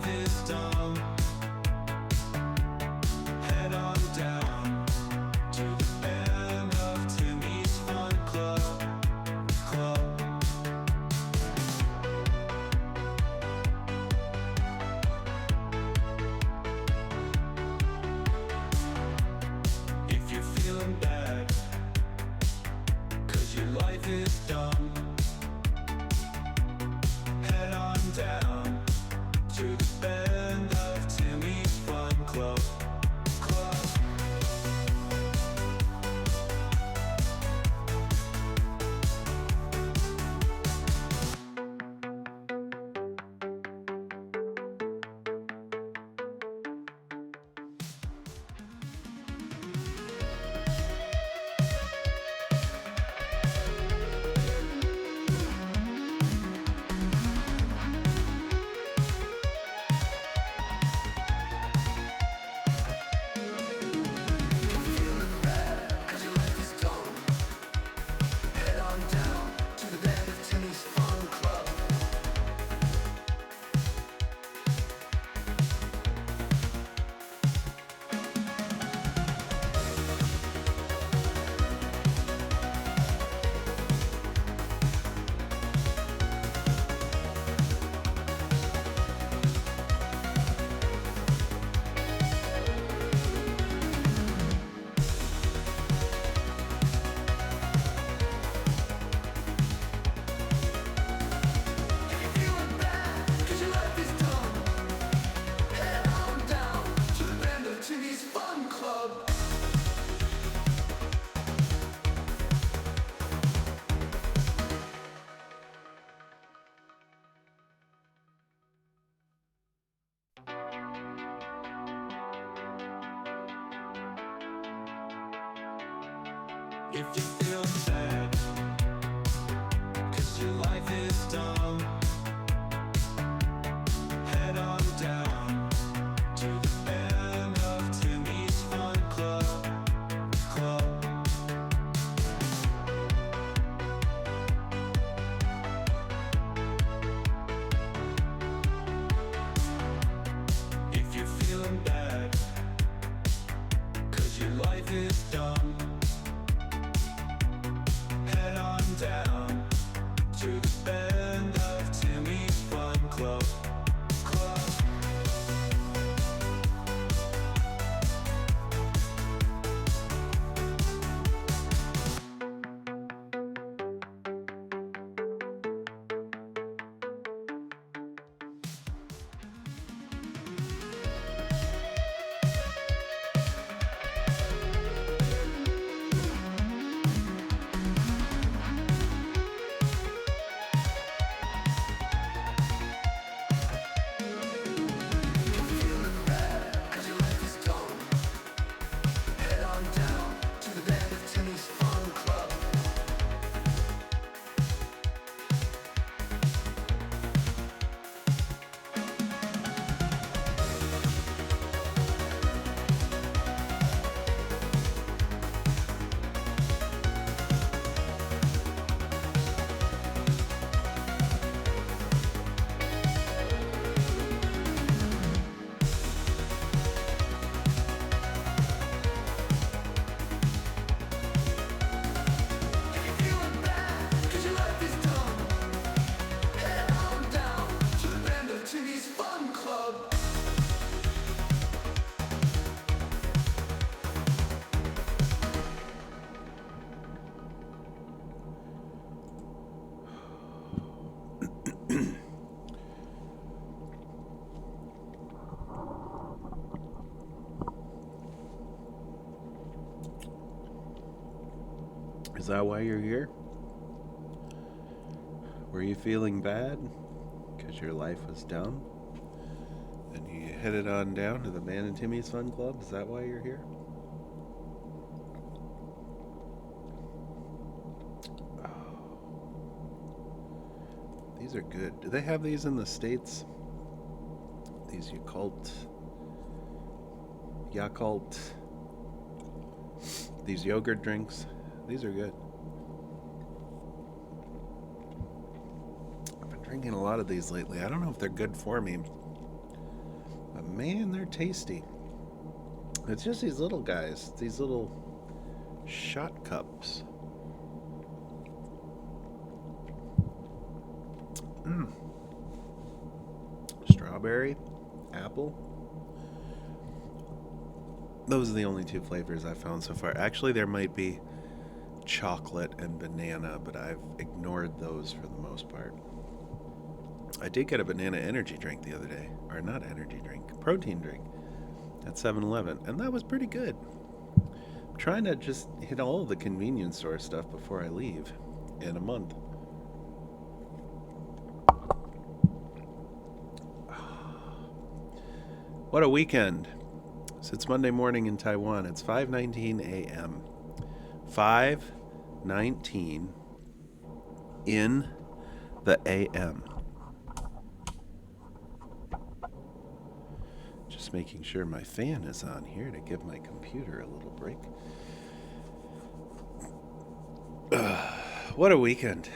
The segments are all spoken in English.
life is dumb, head on down to the band of Timmy's Fun Club. If you're feeling bad, 'cause your life is dumb, head on down to the band of Timmy's Fun Club. If you feel sad, 'cause your life is dumb, head on down to the band of Timmy's Fun Club. If you're feeling bad, 'cause your life is dumb, head on down to the band of Timmy's Fun Club. Is that why you're here? Were you feeling bad? Because your life was dumb? And you headed on down to the Man and Timmy's Fun Club? Is that why you're here? These are good. Do they have these in the States? These Yakult, these yogurt drinks. These are good. I've been drinking a lot of these lately. I don't know if they're good for me. But man, they're tasty. It's just these little guys, these little shot cups. Strawberry, apple. Those are the only two flavors I've found so far. Actually, there might be chocolate and banana, but I've ignored those for the most part. I did get a banana energy drink the other day. Or not energy drink, protein drink at 7-Eleven, and that was pretty good. I'm trying to just hit all of the convenience store stuff before I leave in a month. What a weekend. So it's Monday morning in Taiwan. It's 5:19 a.m. 5:19 in the a.m. Just making sure my fan is on here to give my computer a little break. What a weekend.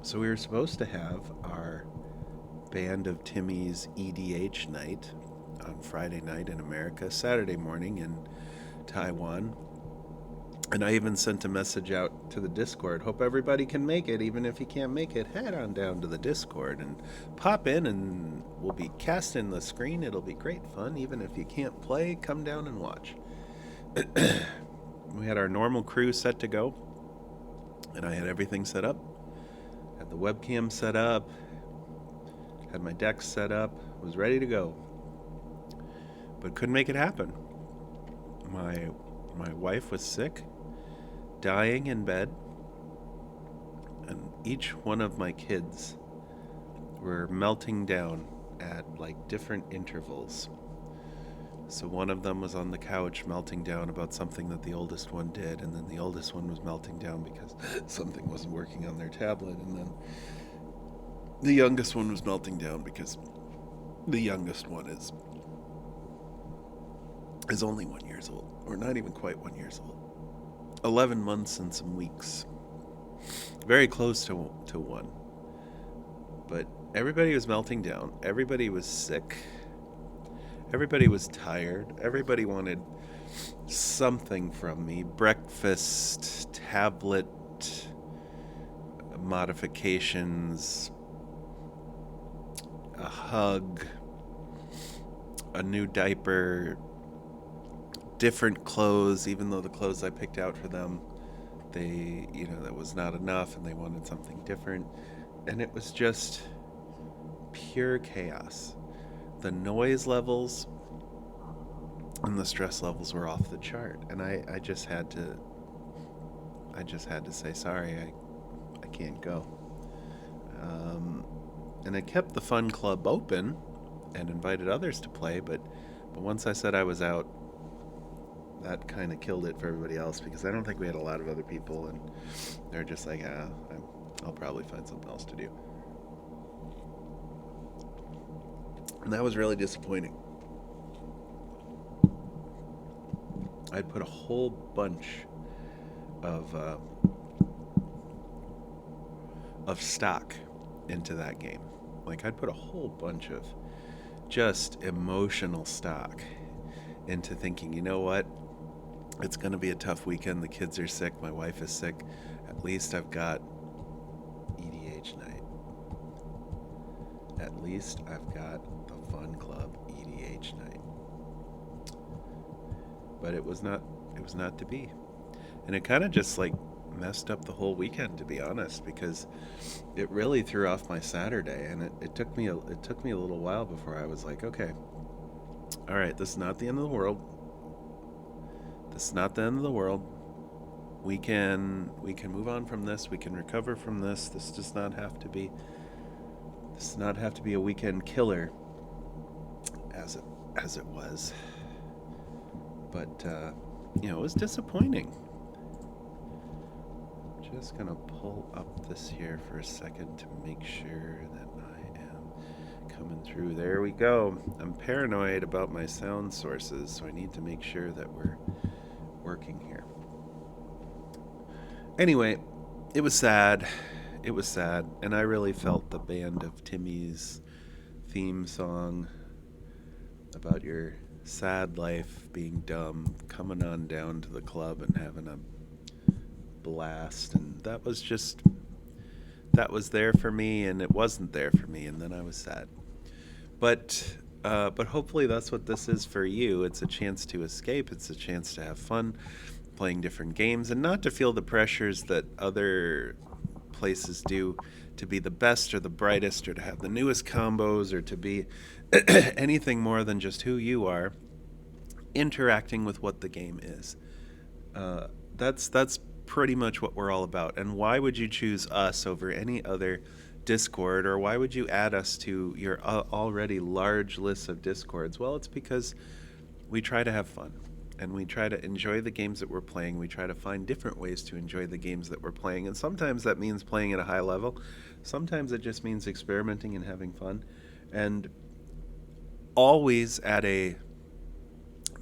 So we were supposed to have our Band of Timmy's EDH night on Friday night in America, Saturday morning in Taiwan. And I even sent a message out to the Discord. Hope everybody can make it. Even if you can't make it, head on down to the Discord and pop in, and we'll be casting the screen. It'll be great fun. Even if you can't play, come down and watch. We had our normal crew set to go, and I had everything set up. Had the webcam set up, had my decks set up, was ready to go. But couldn't make it happen. My wife was sick, dying in bed, and each one of my kids were melting down at like different intervals. So one of them was on the couch melting down about something that the oldest one did, and then the oldest one was melting down because something wasn't working on their tablet, and then the youngest one was melting down because the youngest one is only 1 year old, or not even quite 1 year old. 11 months and some weeks. Very close to one. But everybody was melting down. Everybody was sick. Everybody was tired. Everybody wanted something from me. Breakfast, tablet modifications, a hug, a new diaper, different clothes, even though the clothes I picked out for them, that was not enough, and they wanted something different. And it was just pure chaos. The noise levels and the stress levels were off the chart, and I just had to say sorry, I can't go. And I kept the fun club open and invited others to play, but once I said I was out, that kind of killed it for everybody else, because I don't think we had a lot of other people, and they're just like, I'll probably find something else to do. And that was really disappointing. I'd put a whole bunch of stock into that game. Like, I'd put a whole bunch of just emotional stock into thinking, you know what? It's going to be a tough weekend. The kids are sick. My wife is sick. At least I've got EDH night. At least I've got the Fun Club EDH night. But it was not to be. And it kind of just like messed up the whole weekend, to be honest, because it really threw off my Saturday, and it took me a little while before I was like, okay, all right, this is not the end of the world. This is not the end of the world. We can move on from this. We can recover from this. This does not have to be a weekend killer as it was. But it was disappointing. Just gonna pull up this here for a second to make sure that I am coming through. There we go. I'm paranoid about my sound sources, so I need to make sure that we're working here. Anyway, it was sad. And I really felt the Band of Timmy's theme song about your sad life being dumb, coming on down to the club and having a blast. And that was there for me, and it wasn't there for me, and then I was sad. But hopefully that's what this is for you. It's a chance to escape. It's a chance to have fun playing different games and not to feel the pressures that other places do to be the best or the brightest or to have the newest combos or to be anything more than just who you are interacting with what the game is. That's pretty much what we're all about. And why would you choose us over any other Discord, or why would you add us to your already large list of Discords? Well, it's because we try to have fun and we try to enjoy the games that we're playing. We try to find different ways to enjoy the games that we're playing. And sometimes that means playing at a high level. Sometimes it just means experimenting and having fun. And always at a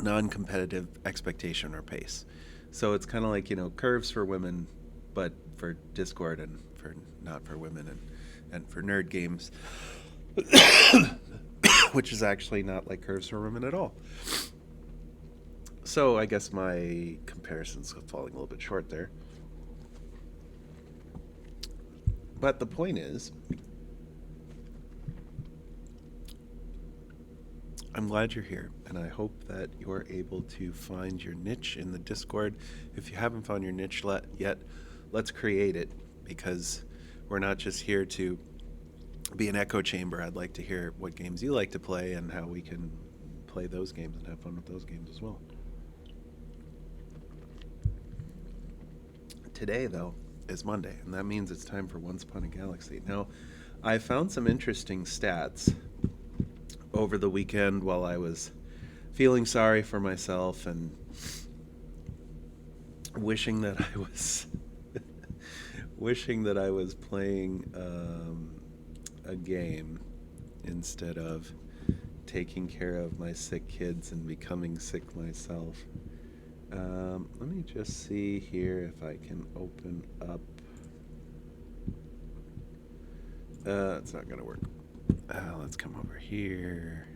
non-competitive expectation or pace. So it's kind of like, curves for women, but for Discord and for not for women and for nerd games, which is actually not like curves for women at all. So I guess my comparison's falling a little bit short there. But the point is, I'm glad you're here, and I hope that you're able to find your niche in the Discord. If you haven't found your niche yet, let's create it, because we're not just here to be an echo chamber. I'd like to hear what games you like to play and how we can play those games and have fun with those games as well. Today, though, is Monday, and that means it's time for Once Upon a Galaxy. Now, I found some interesting stats over the weekend while I was feeling sorry for myself and wishing that I was playing a game instead of taking care of my sick kids and becoming sick myself. Let me just see here if I can open up. It's not going to work. Let's come over here.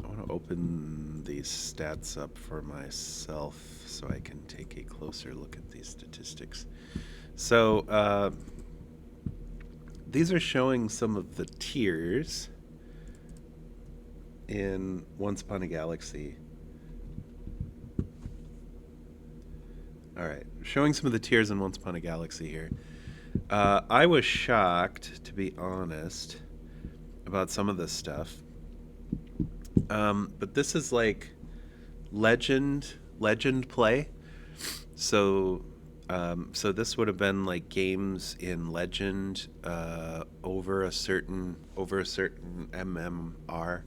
I want to open these stats up for myself so I can take a closer look at these statistics. So these are showing some of the tiers in Once Upon a Galaxy. All right, showing some of the tiers in Once Upon a Galaxy here. I was shocked, to be honest, about some of this stuff. But this is like legend play. So this would have been like games in Legend over a certain MMR.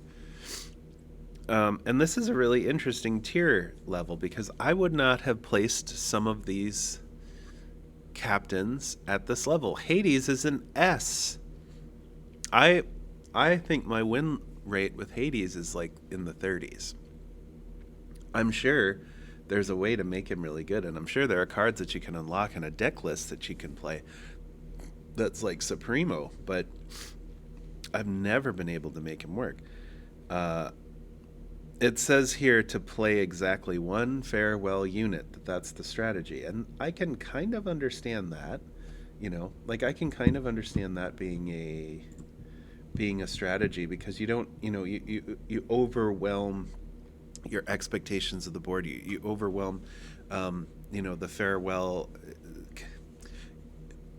And this is a really interesting tier level because I would not have placed some of these captains at this level. Hades is an S. I think my win rate with Hades is like in the 30s. I'm sure there's a way to make him really good, and I'm sure there are cards that you can unlock and a deck list that you can play that's like Supremo, but I've never been able to make him work. It says here to play exactly one farewell unit. That's the strategy. And I can kind of understand that, like I can kind of understand that being a strategy, because you don't, you overwhelm your expectations of the board. You overwhelm, the farewell.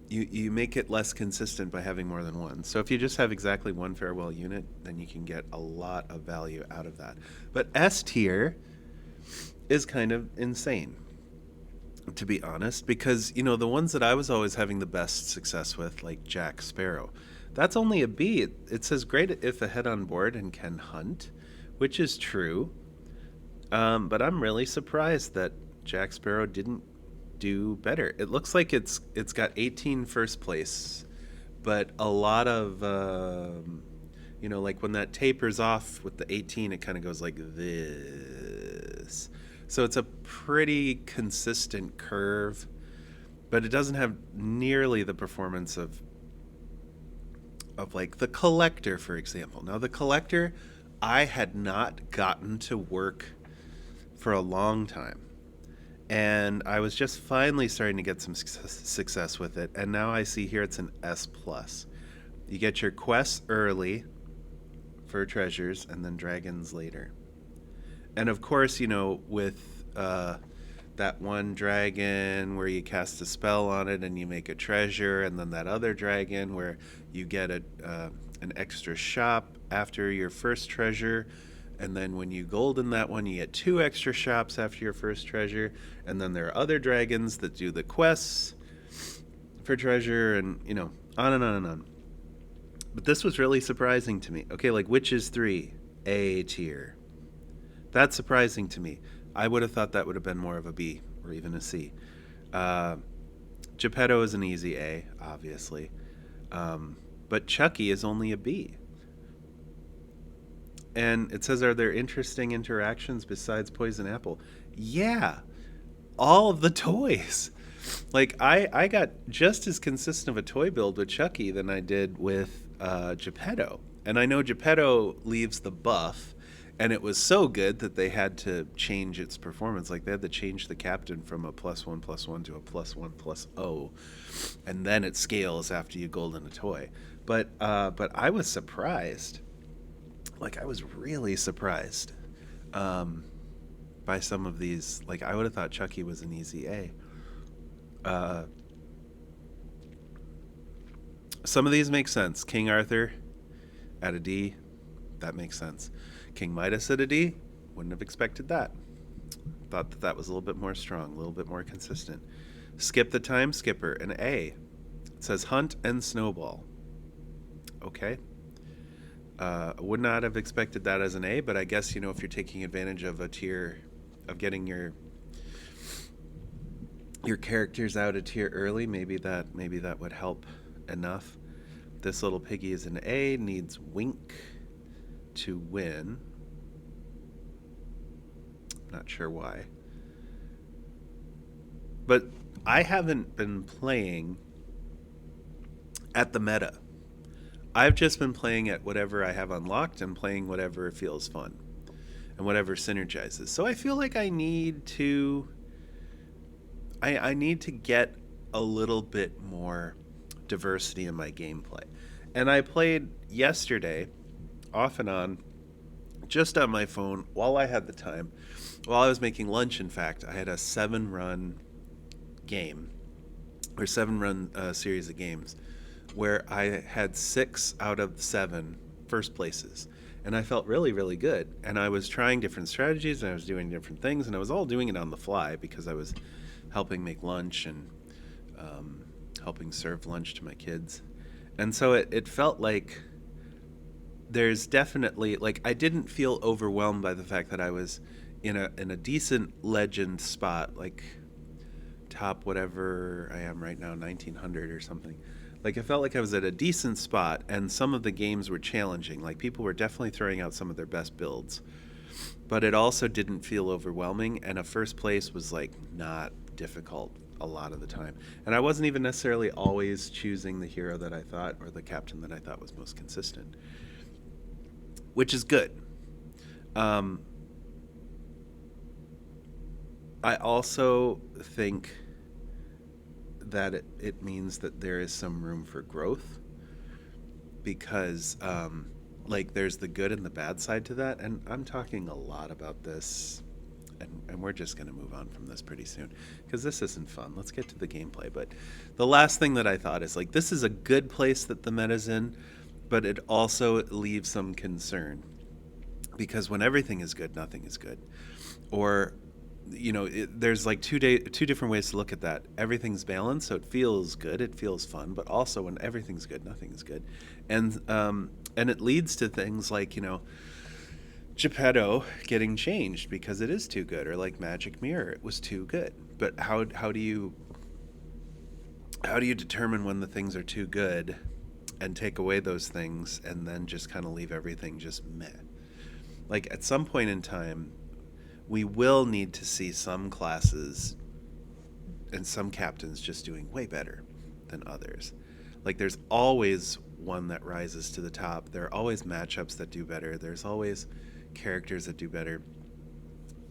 You make it less consistent by having more than one. So if you just have exactly one farewell unit, then you can get a lot of value out of that. But S tier is kind of insane, to be honest, because, the ones that I was always having the best success with, like Jack Sparrow, that's only a B. It says great if ahead on board and can hunt, which is true. But I'm really surprised that Jack Sparrow didn't do better. It looks like it's got 18 first place, but a lot of like when that tapers off with the 18, it kind of goes like this. So it's a pretty consistent curve, but it doesn't have nearly the performance of like the Collector, for example. Now the Collector, I had not gotten to work for a long time. And I was just finally starting to get some success with it. And now I see here it's an S plus. You get your quests early for treasures and then dragons later. And of course, with that one dragon where you cast a spell on it and you make a treasure, and then that other dragon where you get an extra shop after your first treasure, and then when you golden that one, you get 2 extra shops after your first treasure, and then there are other dragons that do the quests for treasure, and on and on and on. But this was really surprising to me. Okay, like Witches 3, A tier. That's surprising to me. I would have thought that would have been more of a B or even a C. Geppetto is an easy A, obviously. But Chucky is only a B. And it says, are there interesting interactions besides Poison Apple? Yeah, all of the toys. Like, I got just as consistent of a toy build with Chucky than I did with Geppetto. And I know Geppetto leaves the buff, and it was so good that they had to change its performance. Like, they had to change the captain from a +1/+1 to a +1/+0, and then it scales after you golden a toy. But I was surprised. Like, I was really surprised by some of these. Like, I would have thought Chucky was an easy A. Some of these make sense. King Arthur at a D, that makes sense. King Midas at a D, wouldn't have expected that. Thought that was a little bit more strong, a little bit more consistent. Skip the Time Skipper, an A. It says Hunt and Snowball. Okay. Would not have expected that as an A, but I guess, if you're taking advantage of a tier, of getting your characters out a tier early, maybe that would help enough. This little piggy is an A, needs Wink to win. Not sure why. But I haven't been playing at the meta. I've just been playing at whatever I have unlocked and playing whatever feels fun and whatever synergizes. So I feel like I need to get a little bit more diversity in my gameplay. And I played yesterday off and on, just on my phone while I had the time. While I was making lunch, in fact, I had a 7-run game, or 7-run series of games, where I had 6 out of 7 first places. And I felt really, really good. And I was trying different strategies, and I was doing different things, and I was all doing it on the fly because I was helping make lunch and helping serve lunch to my kids. And so it felt like there's definitely, like, I didn't feel overwhelmed by the fact that I was in a decent legend spot, like top whatever I am right now, 1900 or something. Like, I felt like I was at a decent spot, and some of the games were challenging. Like, people were definitely throwing out some of their best builds, but it also didn't feel overwhelming, and a first place was, like, not difficult a lot of the time. And I wasn't even necessarily always choosing the hero that I thought, or the captain that I thought was most consistent, which is good. I also think that it means that there is some room for growth, because like, there's the good and the bad side to that, and I'm talking a lot about this, and we're just going to move on from this pretty soon because this isn't fun. Let's get to the gameplay. But the last thing that I thought is, like, this is a good place that the meta's in, but it also leaves some concern, because when everything is good, nothing is good. Or, there's like two different ways to look at that. Everything's balanced, so it feels good, it feels fun, but also when everything's good, nothing is good. And it leads to things like, Geppetto getting changed because it is too good, or like Magic Mirror, it was too good. But how do you determine when the things are too good and take away those things and then just kind of leave everything just meh? Like, at some point in time, we will need to see some classes and some captains just doing way better than others. Like, there's always one that rises to the top. There are always matchups that do better. There's always characters that do better.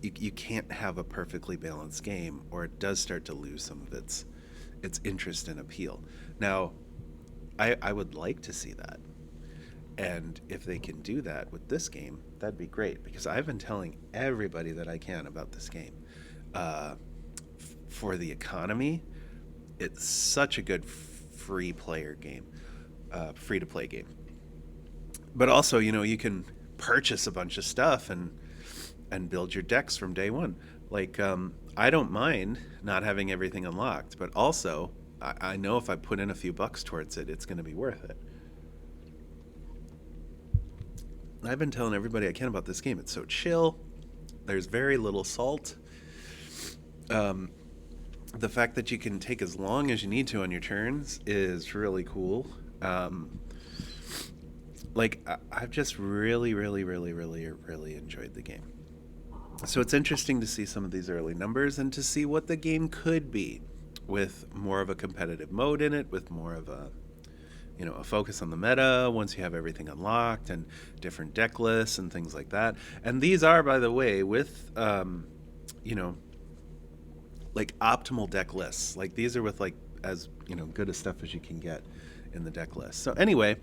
You can't have a perfectly balanced game, or it does start to lose some of its interest and appeal. Now, I would like to see that. And if they can do that with this game, that'd be great, because I've been telling everybody that I can about this game. For the economy, it's such a good free player game, free to play game. But also, you can purchase a bunch of stuff and build your decks from day one. Like, I don't mind not having everything unlocked, but also I know if I put in a few bucks towards it, it's going to be worth it. I've been telling everybody I can about this game. It's so chill. There's very little salt. The fact that you can take as long as you need to on your turns is really cool. I've just really, really, really, really, really enjoyed the game. So it's interesting to see some of these early numbers and to see what the game could be with more of a competitive mode in it, with more of a focus on the meta once you have everything unlocked, and different deck lists and things like that. And these are, by the way, with like optimal deck lists. Like, these are with as good a stuff as you can get in the deck list. So anyway,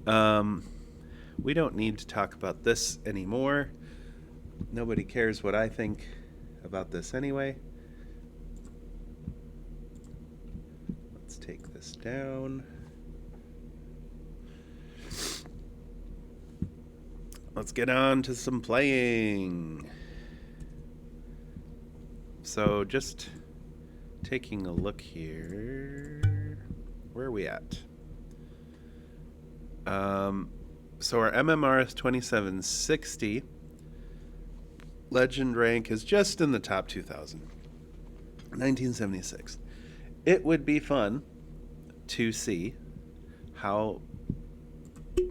we don't need to talk about this anymore. Nobody cares what I think about this anyway. Let's take this down. Let's get on to some playing. So just taking a look here. Where are we at? So our MMR is 2760. Legend rank is just in the top 2,000. 1976. It would be fun to see how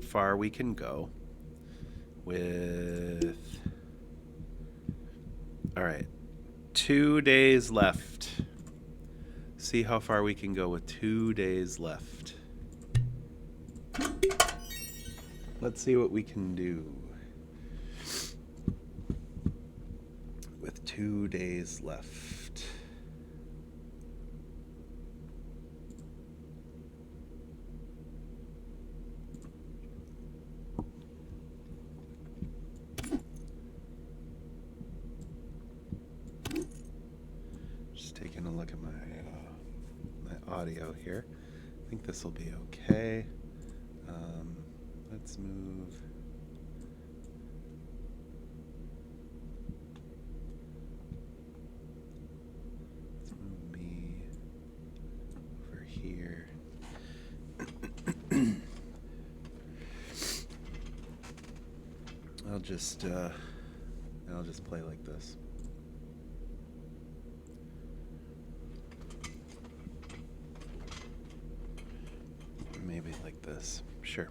far we can go with... All right. 2 days left. See how far we can go with 2 days left. Let's see what we can do with 2 days left. Just taking a look at my audio here. I think this will be okay. Let's move. Let's move me over here. I'll just play like this. Maybe like this. Sure.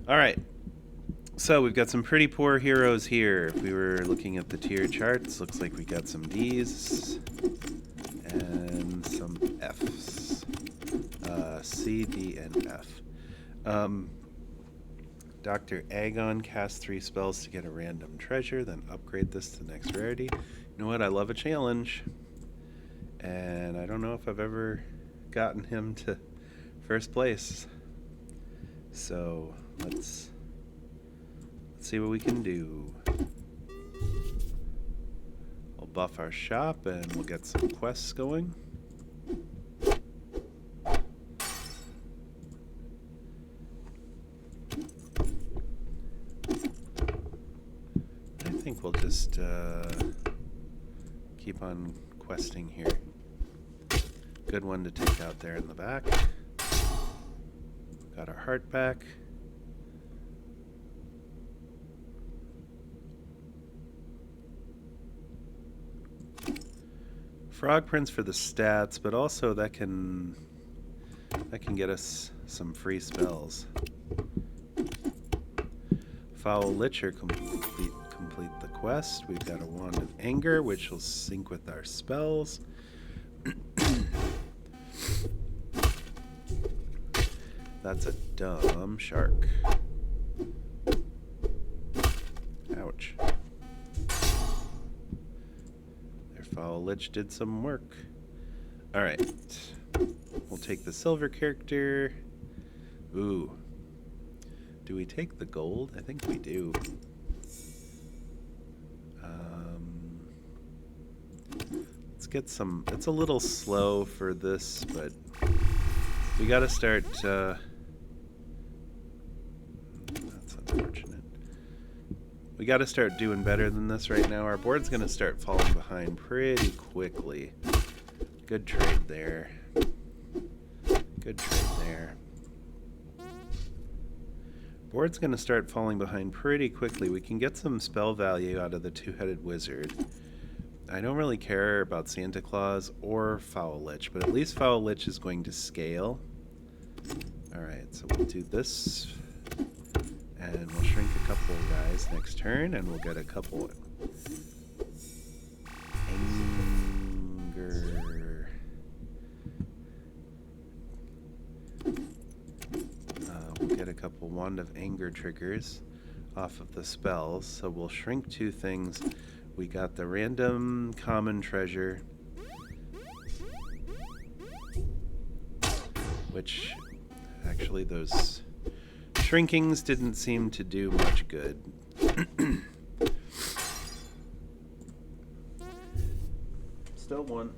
All right. So we've got some pretty poor heroes here. If we were looking at the tier charts, looks like we got some D's and some F's. C, D, and F. Dr. Agon casts 3 spells to get a random treasure, then upgrade this to the next rarity. You know what? I love a challenge. And I don't know if I've ever gotten him to first place. So let's see what we can do. We'll buff our shop and we'll get some quests going. I think we'll just keep on questing here. Good one to take out there in the back. Got our heart back. Frog Prince for the stats, but also that can get us some free spells. Foul Licher complete the quest. We've got a Wand of Anger, which will sync with our spells. That's a dumb shark. Ouch. Their Foul Lich did some work. Alright. We'll take the silver character. Ooh. Do we take the gold? I think we do. Let's get some... It's a little slow for this, but we gotta start... that's unfortunate. We gotta start doing better than this right now. Our board's gonna start falling behind pretty quickly. Good trade there. Good trade there. Board's gonna start falling behind pretty quickly. We can get some spell value out of the two-headed wizard. I don't really care about Santa Claus or Foul Lich, but at least Foul Lich is going to scale. Alright, so we'll do this. And we'll shrink a couple guys next turn, and we'll get a couple anger. We'll get a couple Wand of Anger triggers off of the spells, so we'll shrink two things. We got the random common treasure, which actually those shrinkings didn't seem to do much good. Still one.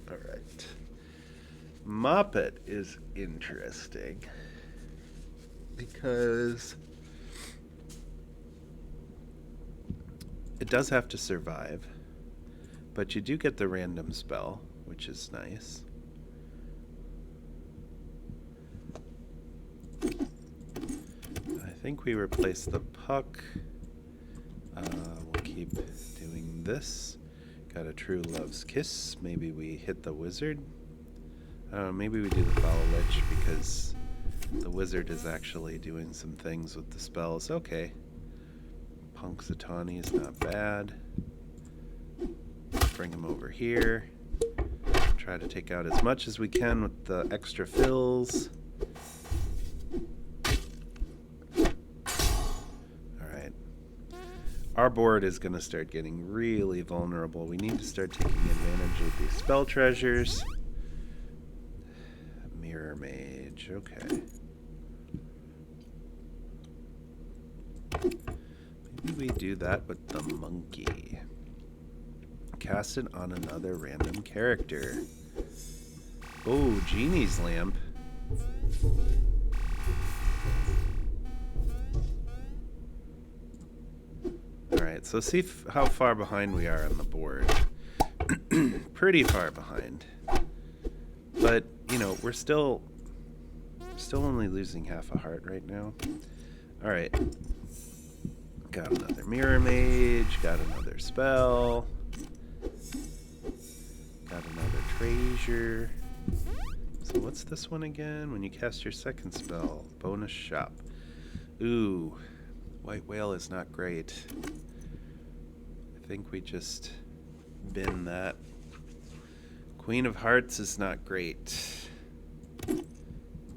All right. Moppet is interesting because it does have to survive, but you do get the random spell, which is nice. I think we replace the puck. We'll keep doing this. Got a True Love's Kiss. Maybe we hit the wizard. I don't know, maybe we do the Foul Lich because the wizard is actually doing some things with the spells. Okay. Punxsutawney is not bad. Bring him over here. Try to take out as much as we can with the extra fills. Alright. Our board is going to start getting really vulnerable. We need to start taking advantage of these spell treasures. Mirror Mage, okay. Maybe we do that with the monkey. Cast it on another random character. Oh, Genie's Lamp. Alright, so see how far behind we are on the board. Pretty far behind. But, you know, we're still only losing half a heart right now. Alright. Got another Mirror Mage, got another spell. Got another treasure. So what's this one again? When you cast your second spell, bonus shop. Ooh, White Whale is not great. I think we just bin that. Queen of Hearts is not great. I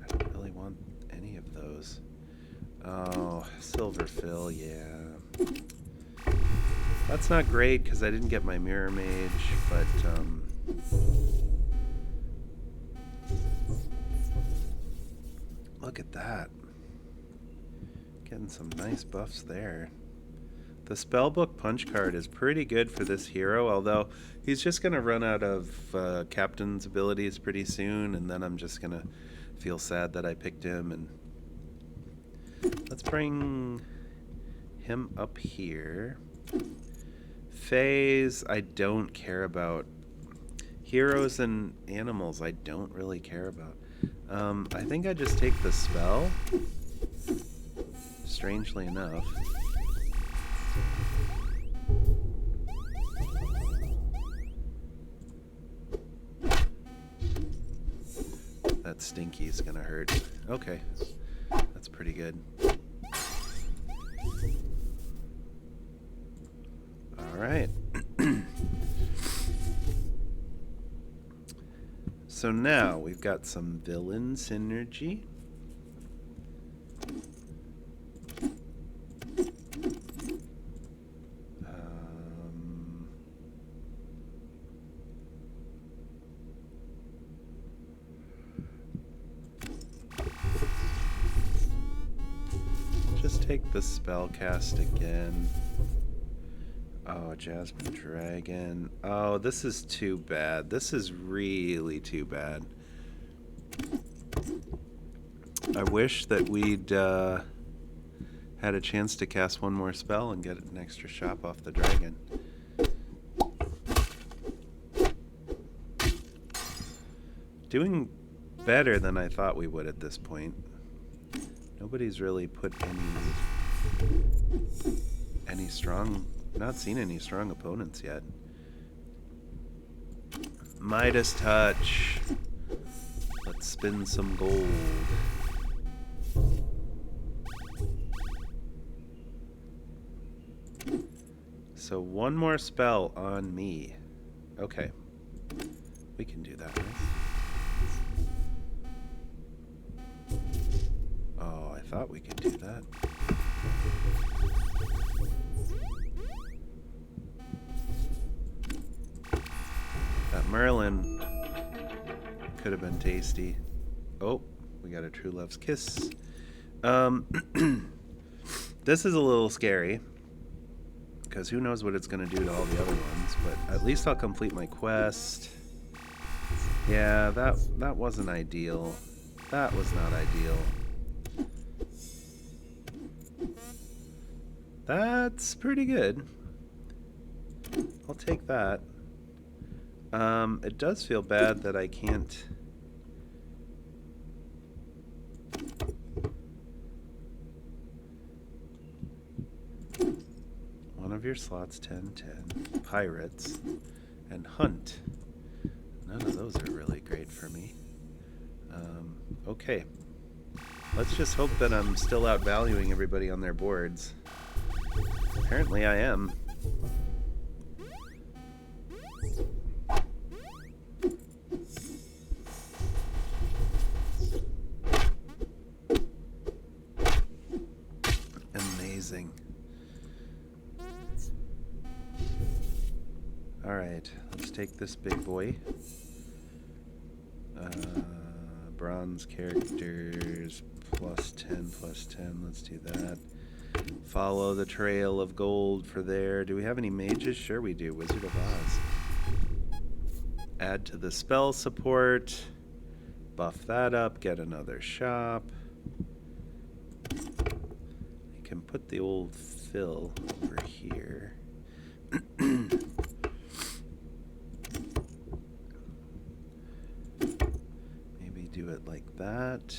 don't really want any of those. Oh, Silver Fill, yeah. That's not great because I didn't get my Mirror Mage, but look at that. Getting some nice buffs there. The Spellbook Punch card is pretty good for this hero, although he's just going to run out of Captain's abilities pretty soon, and then I'm just going to feel sad that I picked him. And let's bring him up here. Fays, I don't care about. Heroes and animals, I don't really care about. I think I just take the spell. Strangely enough. That Stinky's gonna hurt. Okay. That's pretty good. Alright. So now we've got some villain synergy. Just take the spell cast again. Oh, Jasmine Dragon. Oh, this is too bad. This is really too bad. I wish that we'd had a chance to cast one more spell and get an extra shop off the dragon. Doing better than I thought we would at this point. Nobody's really put any strong, not seen any strong opponents yet. Midas Touch. Let's spin some gold. So one more spell on me. Okay. We can do that, right? Oh, I thought we could do that. That Merlin could have been tasty. Oh, we got a True Love's Kiss. This is a little scary, because who knows what it's going to do to all the other ones, but at least I'll complete my quest. Yeah, that wasn't ideal. That was not ideal. That's pretty good. I'll take that. It does feel bad that I can't... One of your slots, 10-10. Pirates. And Hunt. None of those are really great for me. Okay. Let's just hope that I'm still outvaluing everybody on their boards. Apparently I am. Amazing. Alright, let's take this big boy. Bronze characters, +10, +10. Let's do that. Follow the trail of gold for there. Do we have any mages? Sure we do. Wizard of Oz. Add to the spell support. Buff that up. Get another shop. I can put the old fill over here. Maybe do it like that.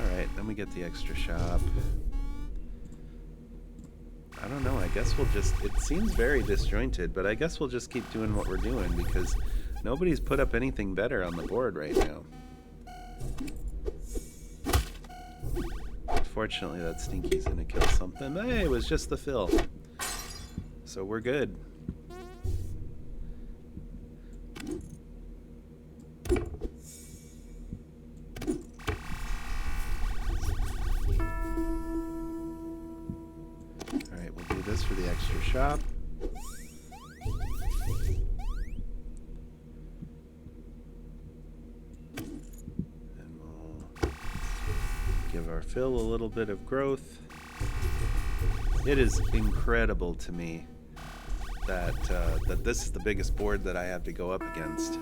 Alright, then we get the extra shop. I don't know, I guess we'll just... It seems very disjointed, but I guess we'll just keep doing what we're doing because nobody's put up anything better on the board right now. Unfortunately, that Stinky's gonna kill something. Hey, it was just the fill. So we're good. Alright, we'll do this for the extra shop. And we'll give our fill a little bit of growth. It is incredible to me that that this is the biggest board that I have to go up against.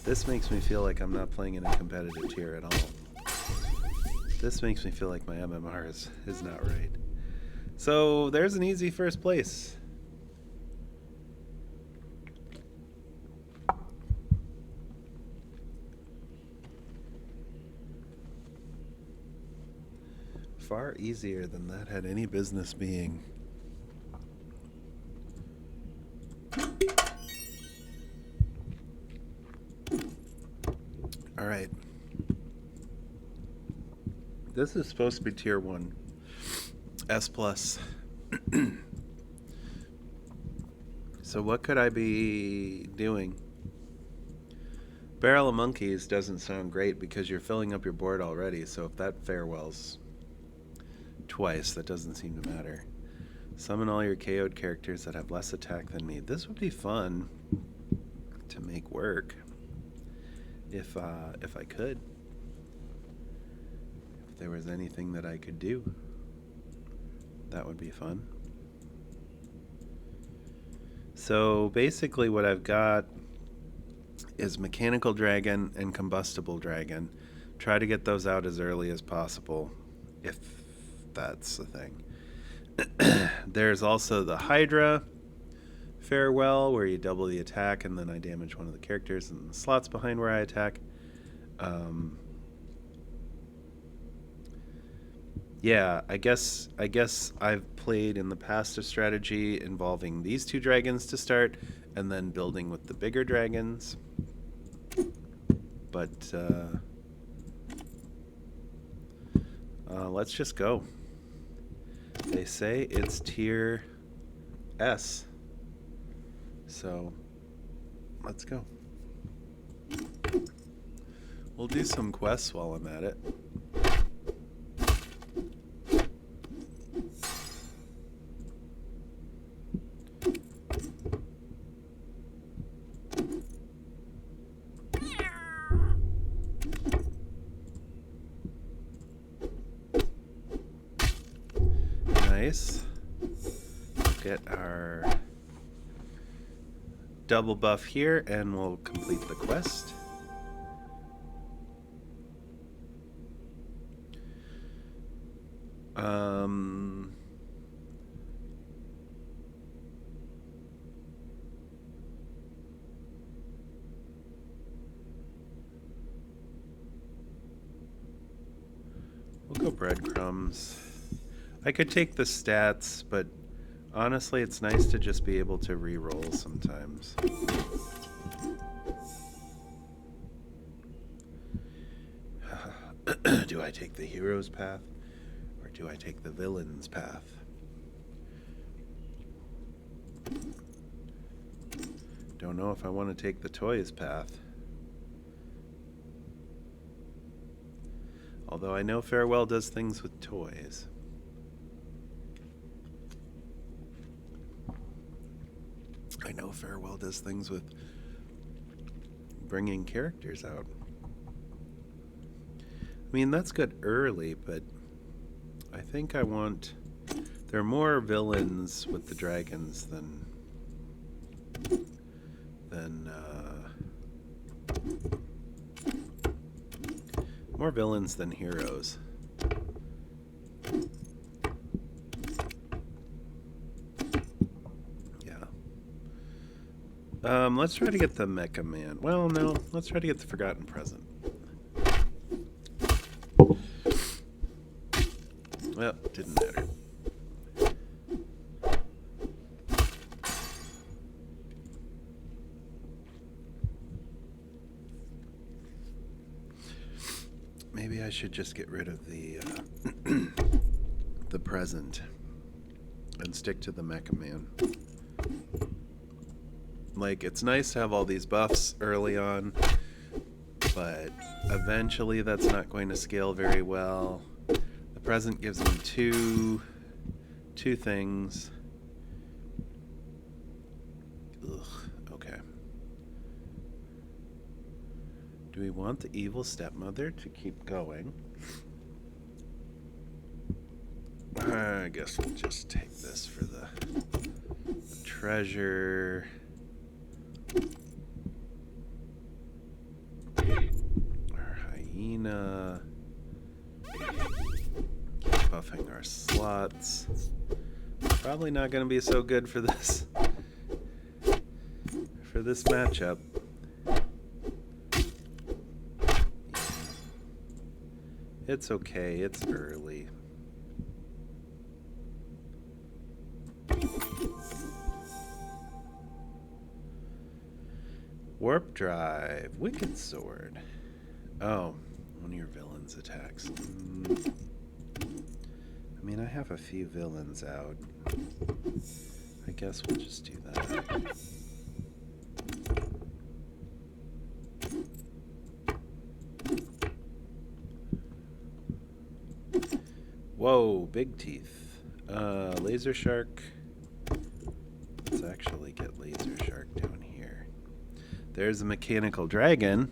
This makes me feel like I'm not playing in a competitive tier at all. This makes me feel like my MMR is not right. So there's an easy first place. Far easier than that had any business being. This is supposed to be tier 1. S plus. So what could I be doing? Barrel of Monkeys doesn't sound great because you're filling up your board already, so if that farewells twice, that doesn't seem to matter. Summon all your KO'd characters that have less attack than me. This would be fun to make work if I could. If there was anything that I could do, that would be fun. So basically what I've got is Mechanical Dragon and Combustible Dragon. Try to get those out as early as possible, if that's the thing. There's also the Hydra Farewell, where you double the attack and then I damage one of the characters in the slots behind where I attack. Yeah, I guess I've played in the past a strategy involving these 2 dragons to start and then building with the bigger dragons. But let's just go. They say it's tier S. So let's go. We'll do some quests while I'm at it. Nice. Get our double buff here and we'll complete the quest. We'll go breadcrumbs. I could take the stats, but honestly, it's nice to just be able to re-roll sometimes. Do I take the hero's path, or do I take the villain's path? Don't know if I want to take the toys path. Although I know Farewell does things with toys. I know Farewell does things with bringing characters out. I mean, that's good early, but I think I want... There are more villains with the dragons than more villains than heroes. Yeah. Let's try to get the Mecha Man. Well, no, let's try to get the Forgotten Present. Well, didn't matter. Maybe I should just get rid of the the present and stick to the Mecha Man. Like, it's nice to have all these buffs early on, but eventually that's not going to scale very well. The present gives me two things. Ugh, okay. Do we want the evil stepmother to keep going? I guess we'll just take this for the treasure. Our hyena. Keep buffing our slots. Probably not going to be so good for this matchup. It's okay, it's early. Warp Drive, Wicked Sword. Oh, One of your villains attacks. I mean, I have a few villains out. I guess we'll just do that. Whoa, big teeth. Laser shark. Let's actually get laser shark down here. There's a mechanical dragon.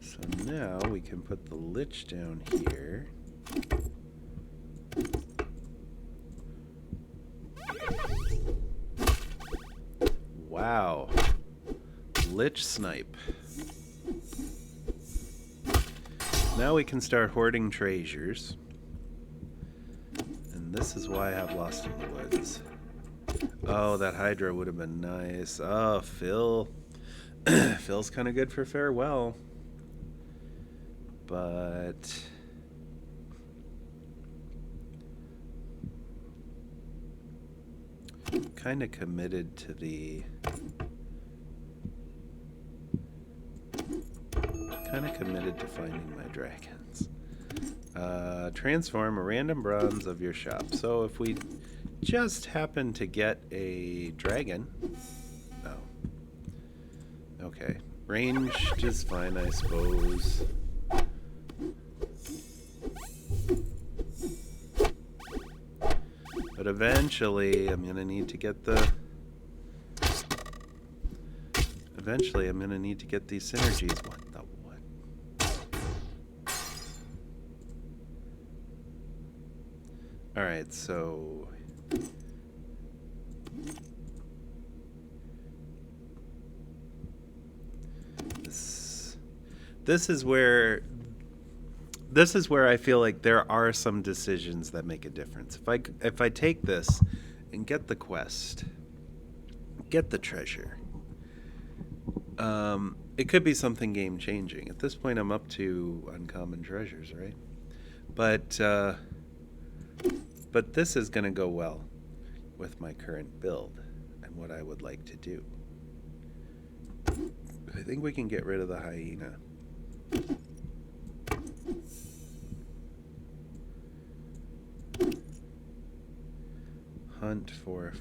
So now we can put the lich down here. Wow. Lich snipe. Now we can start hoarding treasures. And this is why I have Lost in the Woods. Oh, that Hydra would have been nice. Oh, Phil. Phil's kind of good for farewell. But kind of committed to the finding my dragons. Transform a random bronze of your shop. So if we just happen to get a dragon. Oh. Okay. Ranged is fine, I suppose. But eventually I'm going to need to get the... Eventually I'm going to need to get these synergies. What the what? Alright, so... This is where I feel like there are some decisions that make a difference. If I take this and get the quest, get the treasure, it could be something game changing. At this point, I'm up to uncommon treasures, right? But this is going to go well with my current build and what I would like to do. I think we can get rid of the hyena. Hunt for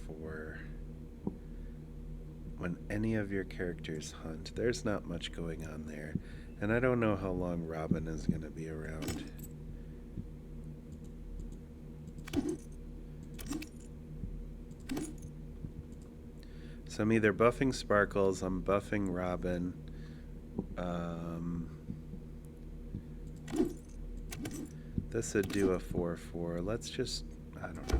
when any of your characters hunt. There's not much going on there. And I don't know how long Robin is going to be around. So I'm either buffing Sparkles, I'm buffing Robin. This would do a 4/4. Let's just, I don't know.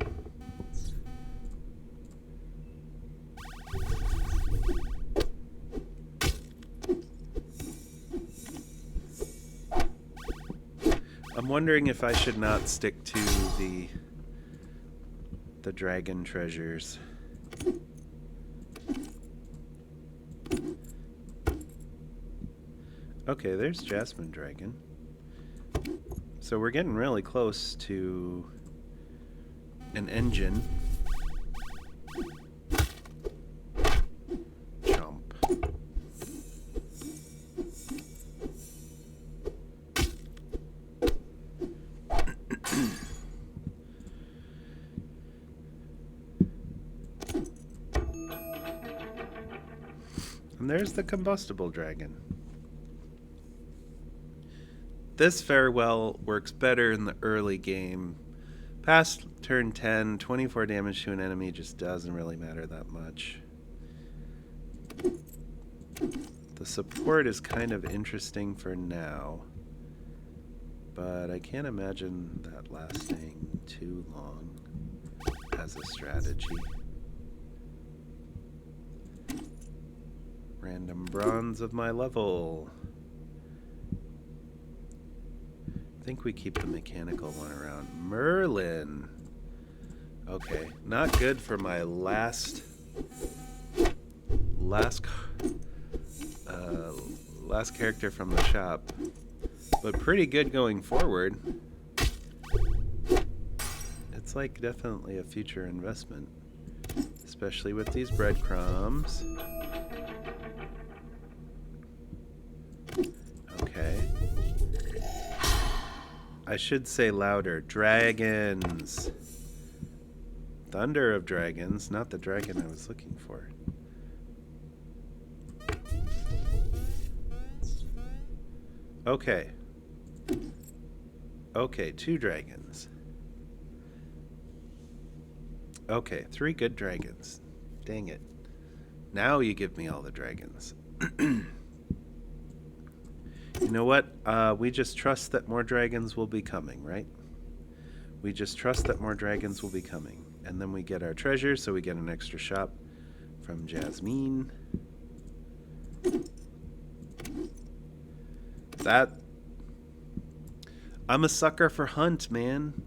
I'm wondering if I should not stick to the dragon treasures. Okay, there's Jasmine Dragon. So we're getting really close to an engine. Jump. And there's the combustible dragon. This farewell works better in the early game. Past turn 10, 24 damage to an enemy just doesn't really matter that much. The support is kind of interesting for now, but I can't imagine that lasting too long as a strategy. Random bronze of my level. I think we keep the mechanical one around. Merlin. Okay, not good for my last character from the shop, but pretty good going forward. It's like definitely a future investment, especially with these breadcrumbs. I should say louder. Dragons. Thunder of dragons, not the dragon I was looking for. Okay. Okay, 2 dragons. Okay, 3 good dragons. Dang it. Now you give me all the dragons. You know what? We just trust that more dragons will be coming, right? We just trust that more dragons will be coming. And then we get our treasure, so we get an extra shop from Jasmine. I'm a sucker for hunt, man.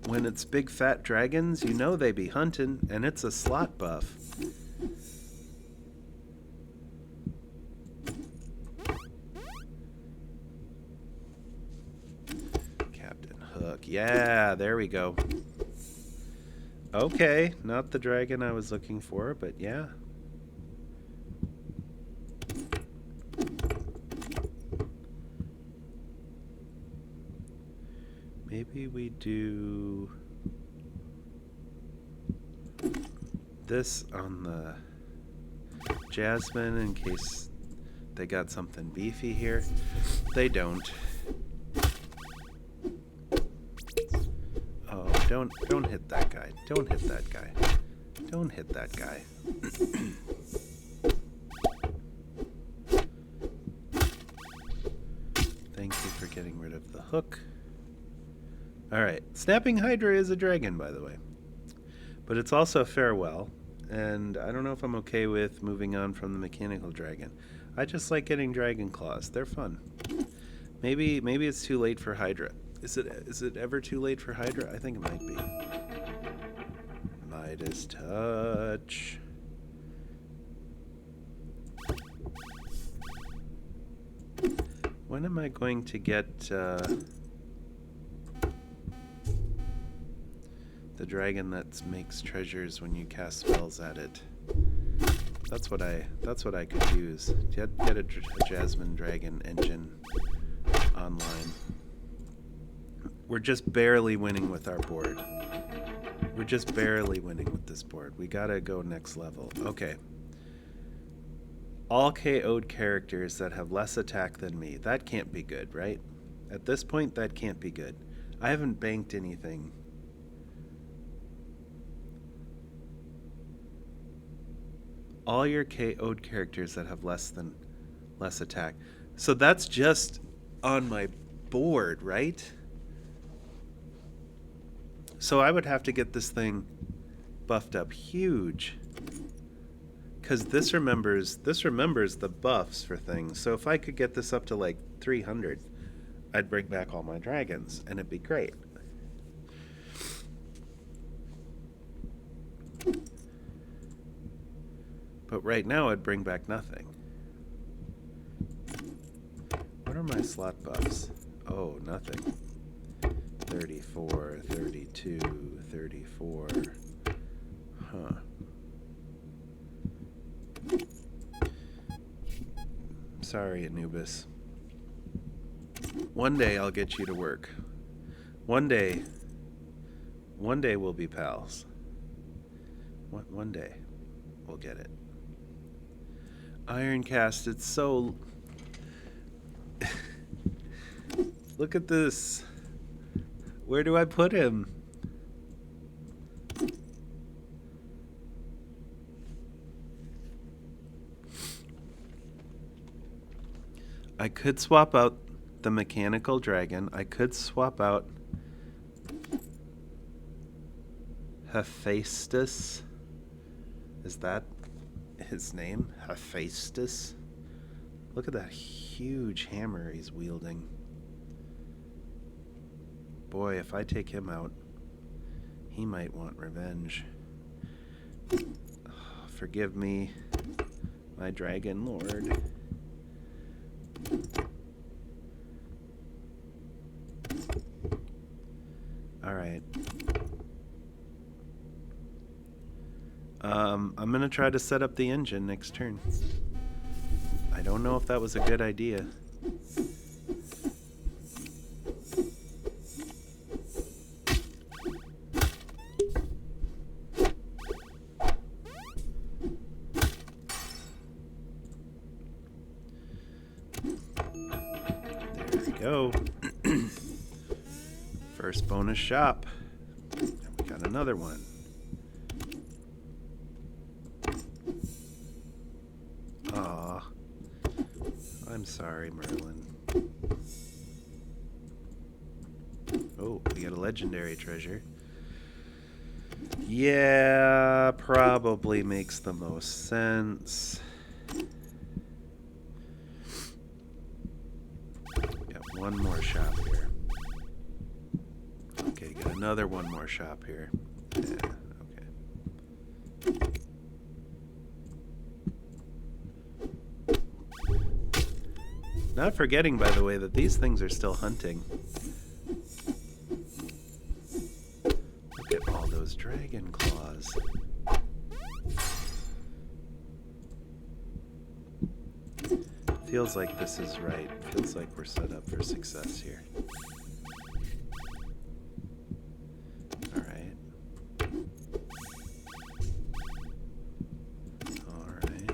When it's big fat dragons, you know they be hunting, and it's a slot buff. Captain Hook. Yeah, there we go. Okay, not the dragon I was looking for, but yeah. Maybe we do this on the Jasmine in case they got something beefy here. They don't. Oh, don't hit that guy. Don't hit that guy. Don't hit that guy. Thank you for getting rid of the hook. Alright, Snapping Hydra is a dragon, by the way. But it's also Farewell, and I don't know if I'm okay with moving on from the mechanical dragon. I just like getting dragon claws. They're fun. Maybe it's too late for Hydra. Is it ever too late for Hydra? I think it might be. Midas Touch. When am I going to get the dragon that makes treasures when you cast spells at it? That's what I could use. Get a Jasmine Dragon engine online. We're just barely winning with our board. We're just barely winning with this board. We gotta go next level. Okay. All KO'd characters that have less attack than me. That can't be good, right? At this point, that can't be good. I haven't banked anything. All your KO'd characters that have less attack. So that's just on my board, right? So I would have to get this thing buffed up huge. Because this remembers the buffs for things. So if I could get this up to like 300, I'd bring back all my dragons, and it'd be great. But right now, I'd bring back nothing. What are my slot buffs? Oh, nothing. 34, 32, 34. Huh. Sorry, Anubis. One day I'll get you to work. One day we'll be pals. One day we'll get it. Ironcast, it's so... Look at this. Where do I put him? I could swap out the mechanical dragon. I could swap out Hephaestus. Is that his name? Hephaestus? Look at that huge hammer he's wielding. Boy, if I take him out, he might want revenge. Forgive me, my dragon lord. Alright. I'm gonna try to set up the engine next turn. I don't know if that was a good idea. go. First bonus shop. And we got another one. Aw. I'm sorry, Merlin. Oh, we got a legendary treasure. Yeah, probably makes the most sense. Got one more shop here. Okay, got another one more shop here. Yeah, okay. Not forgetting, by the way, that these things are still hunting. Look at all those dragon claws. Feels like this is right. Feels like we're set up for success here. Alright. Alright.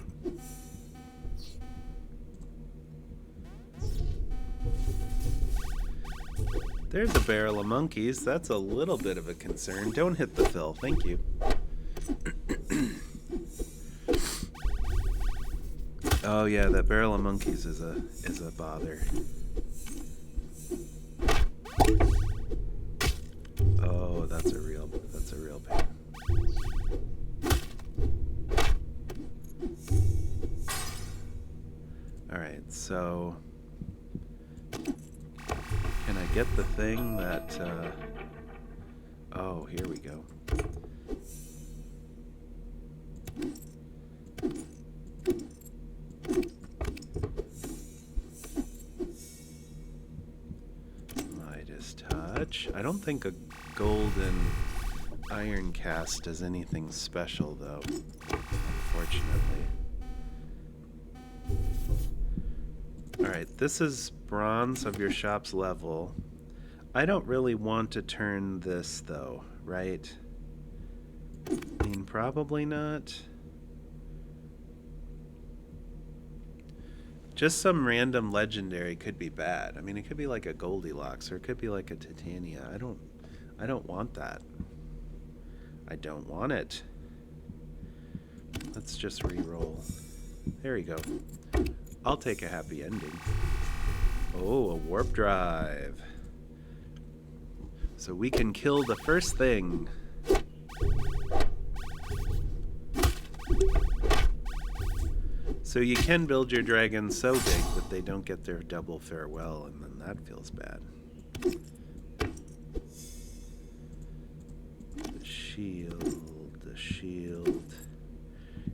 There's a barrel of monkeys. That's a little bit of a concern. Don't hit the fill. Thank you. Oh yeah, that barrel of monkeys is a bother. Oh, that's a real pain. All right, so can I get the thing that oh, here we go. Midas touch. I don't think a golden iron cast does anything special though, unfortunately. Alright, this is bronze of your shop's level. I don't really want to turn this though, right? I mean, probably not. Just some random legendary could be bad. I mean, it could be like a Goldilocks or it could be like a Titania. I don't want that. I don't want it. Let's just re-roll. There we go. I'll take a happy ending. Oh, a warp drive. So we can kill the first thing. So you can build your dragons so big that they don't get their double farewell, and then that feels bad. The shield.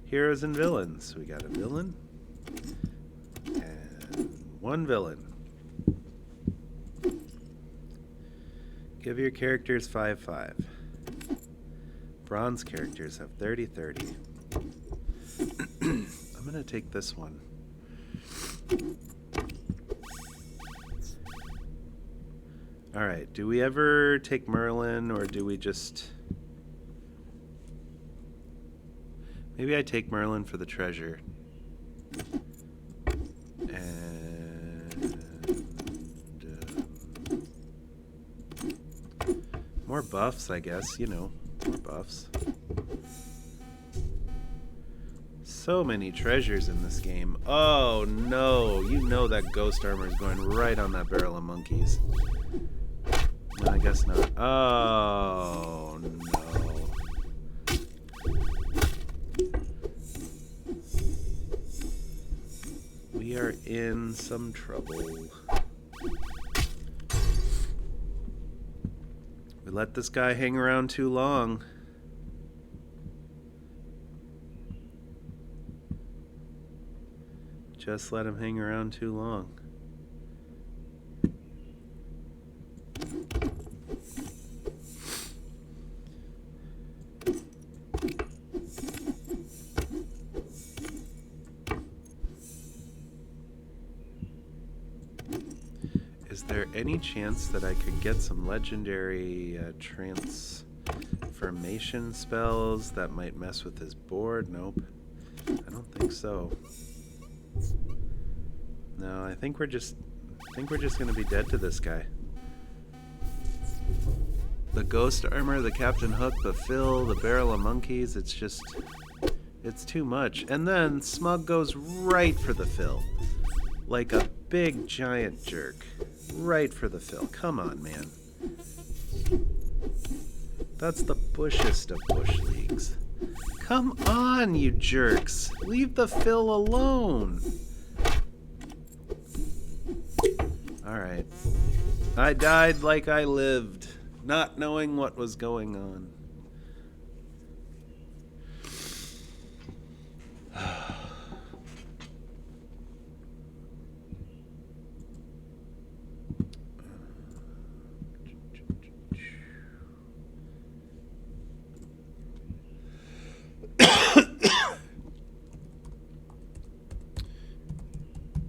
Heroes and villains. We got a villain. And one villain. Give your characters 5/5. Bronze characters have 30/30. I'm gonna take this one. Alright, do we ever take Merlin or do we just... Maybe I take Merlin for the treasure. And... more buffs, I guess, you know. More buffs. So many treasures in this game. Oh no, you know that ghost armor is going right on that barrel of monkeys. No, I guess not. Oh no. We are in some trouble. We let this guy hang around too long. Just let him hang around too long. Is there any chance that I could get some legendary transformation spells that might mess with his board? Nope. I don't think so. No, I think we're just I think we're just gonna be dead to this guy. The ghost armor, the Captain Hook, the Phil, the barrel of monkeys, it's just... it's too much. And then Smug goes right for the Phil. Like a big giant jerk. Right for the Phil. Come on, man. That's the bushest of bush leagues. Come on, you jerks. Leave the Phil alone. Alright. I died like I lived, not knowing what was going on.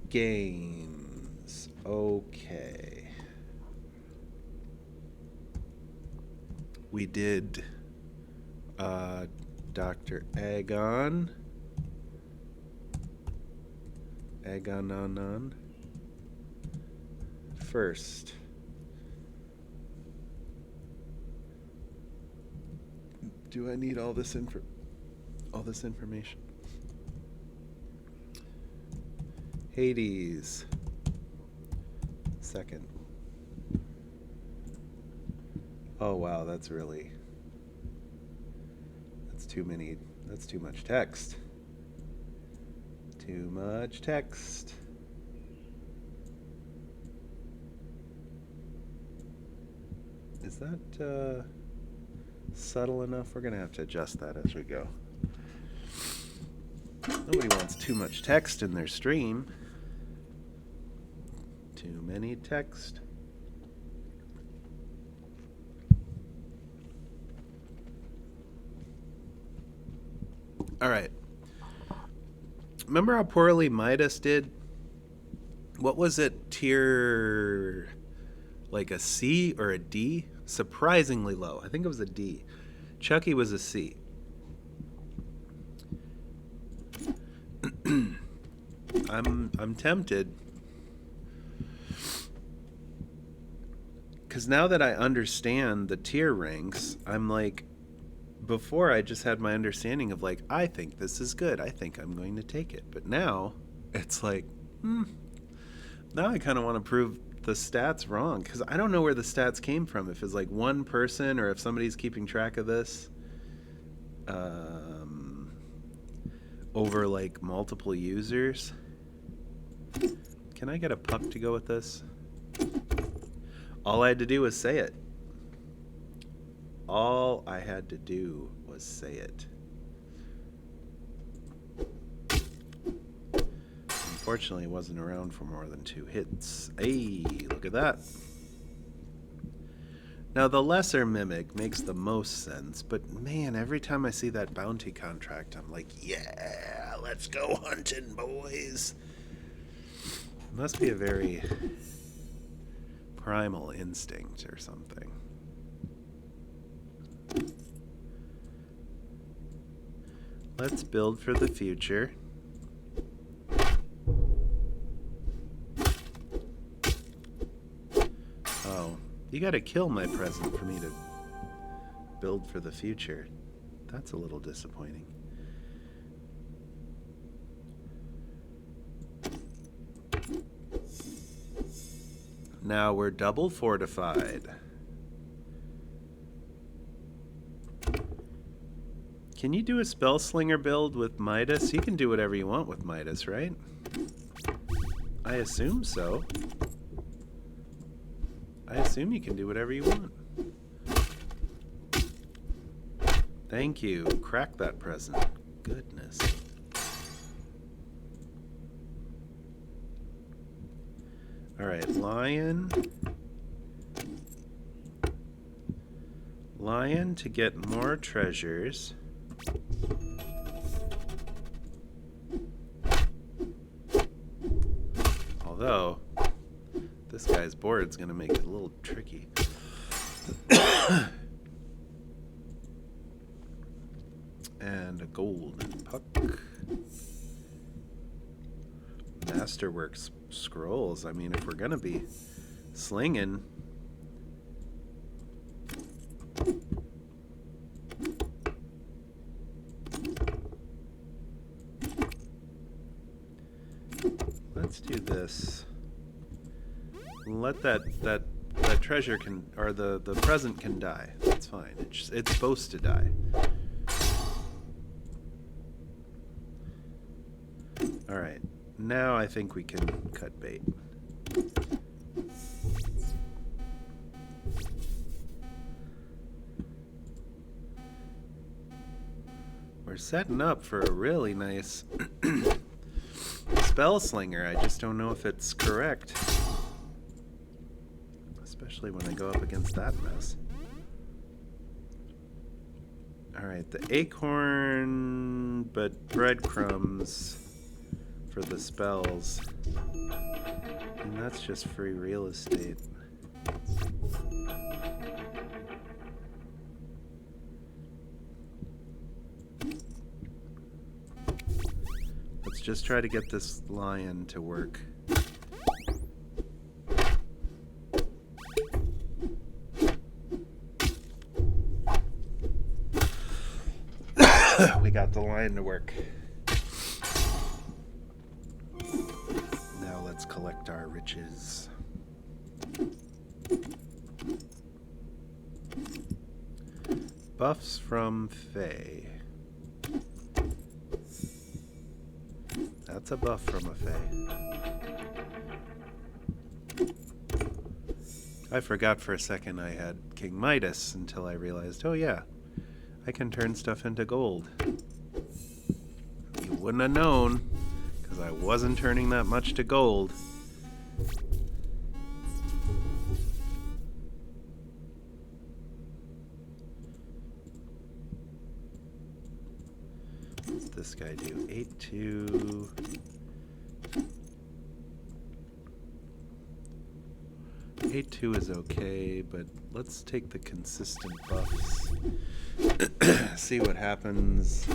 Games. Okay. We did Dr. Agon. Agonanon. First. Do I need all this information? Hades. Second. Oh wow, that's too many. That's too much text. Too much text. Is that subtle enough? We're gonna have to adjust that as we go. Nobody wants too much text in their stream. Too many text. All right. Remember how poorly Midas did? What was it? Tier like a C or a D? Surprisingly low. I think it was a D. Chucky was a C. I'm tempted. Because now that I understand the tier ranks, I'm like, before I just had my understanding of like, I think this is good. I think I'm going to take it. But now it's like, now I kind of want to prove the stats wrong. Because I don't know where the stats came from. If it's like one person or if somebody's keeping track of this over like multiple users. Can I get a puck to go with this? All I had to do was say it. All I had to do was say it. Unfortunately, it wasn't around for more than 2 hits. Hey, look at that. Now, the lesser mimic makes the most sense, but man, every time I see that bounty contract, I'm like, yeah, let's go hunting, boys. It must be a very primal instinct or something. Let's build for the future. Oh, you gotta kill my present for me to build for the future. That's a little disappointing. Now we're double fortified. Can you do a spell slinger build with Midas? You can do whatever you want with Midas, right? I assume so. I assume you can do whatever you want. Thank you. Crack that present. Goodness. Alright, Lion. Lion to get more treasures. Although, this guy's board's gonna make it a little tricky. And a golden puck. Masterworks scrolls. I mean, if we're gonna be slinging. Let's do this. Let that treasure can, or the present can die. That's fine. It's supposed to die. All right. Now I think we can cut bait. We're setting up for a really nice spell slinger. I just don't know if it's correct. Especially when I go up against that mess. Alright, the acorn, but breadcrumbs for the spells. And that's just free real estate. Let's just try to get this lion to work. We got the lion to work. Now let's collect our riches. Buffs from Fae. That's a buff from a Fae. I forgot for a second I had King Midas until I realized, oh yeah, I can turn stuff into gold. You wouldn't have known, because I wasn't turning that much to gold. What's this guy do? 8-2. 8-2 is okay, but let's take the consistent buffs. See what happens.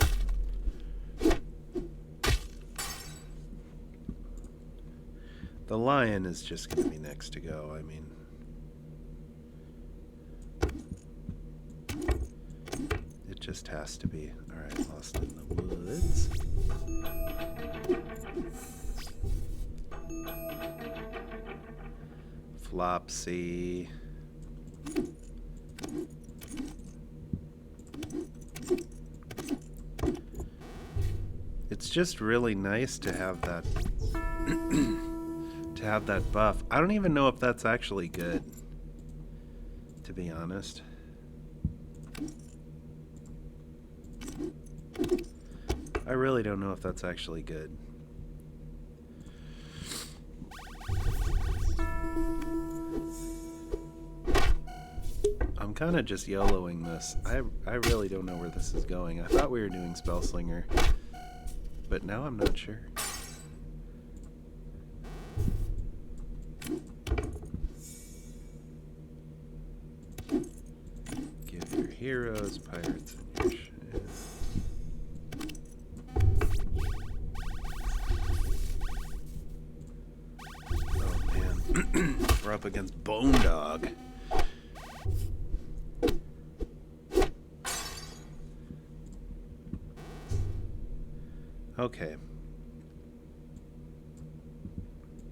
The lion is just going to be next to go. I mean, it just has to be. All right, Lost in the Woods. Flopsy. It's just really nice to have that buff. I don't even know if that's actually good, to be honest. I really don't know if that's actually good. I'm kind of just YOLOing this. I really don't know where this is going. I thought we were doing Spellslinger, but now I'm not sure. Give your heroes pirates and your shit. Oh man, we're up against Bone Dog. Okay.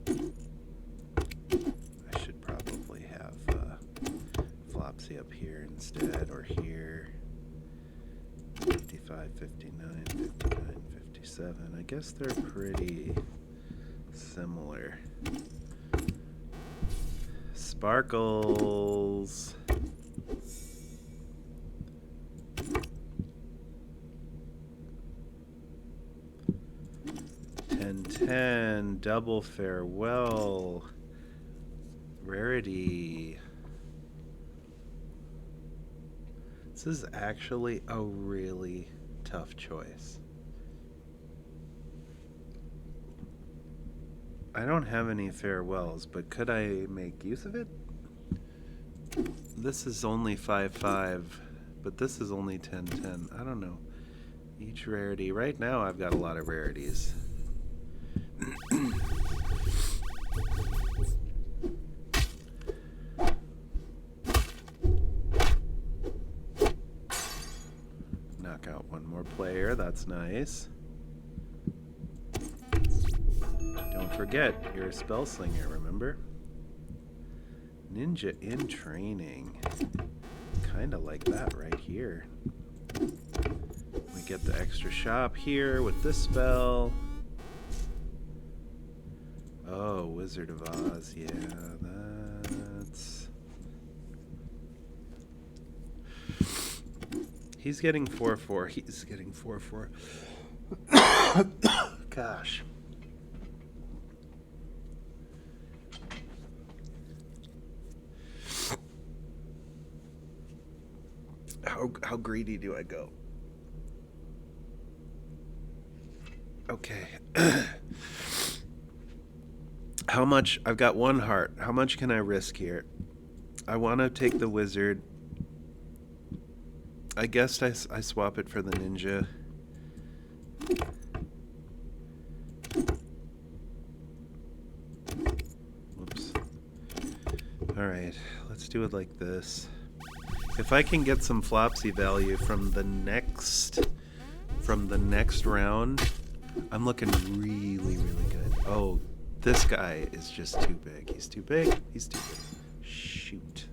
I should probably have Flopsy up here instead, or here. 55, 59, 59, 57. I guess they're pretty similar. Sparkles. And double farewell. Rarity. This is actually a really tough choice. I don't have any farewells, but could I make use of it? This is only 5/5, but this is only 10/10. I don't know. Each rarity. Right now I've got a lot of rarities. player. That's nice. Don't forget, you're a spell slinger, remember? Ninja in training. Kinda like that right here. We get the extra shop here with this spell. Oh, Wizard of Oz, yeah, that's... He's getting 4/4. He's getting 4/4. Gosh. How greedy do I go? Okay. How much? I've got 1 heart. How much can I risk here? I want to take the wizard. I guess I swap it for the ninja. Whoops. Alright, let's do it like this. If I can get some flopsy value from the next round, I'm looking really, really good. Oh, this guy is just too big. He's too big. He's too big. Shoot.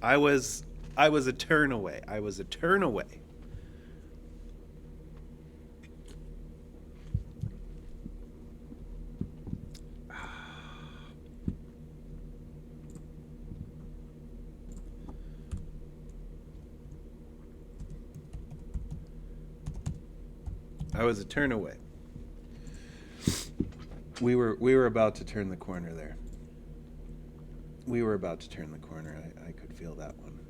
I was a turn away. I was a turn away. I was a turn away. We were about to turn the corner there. We were about to turn the corner. I could feel that one.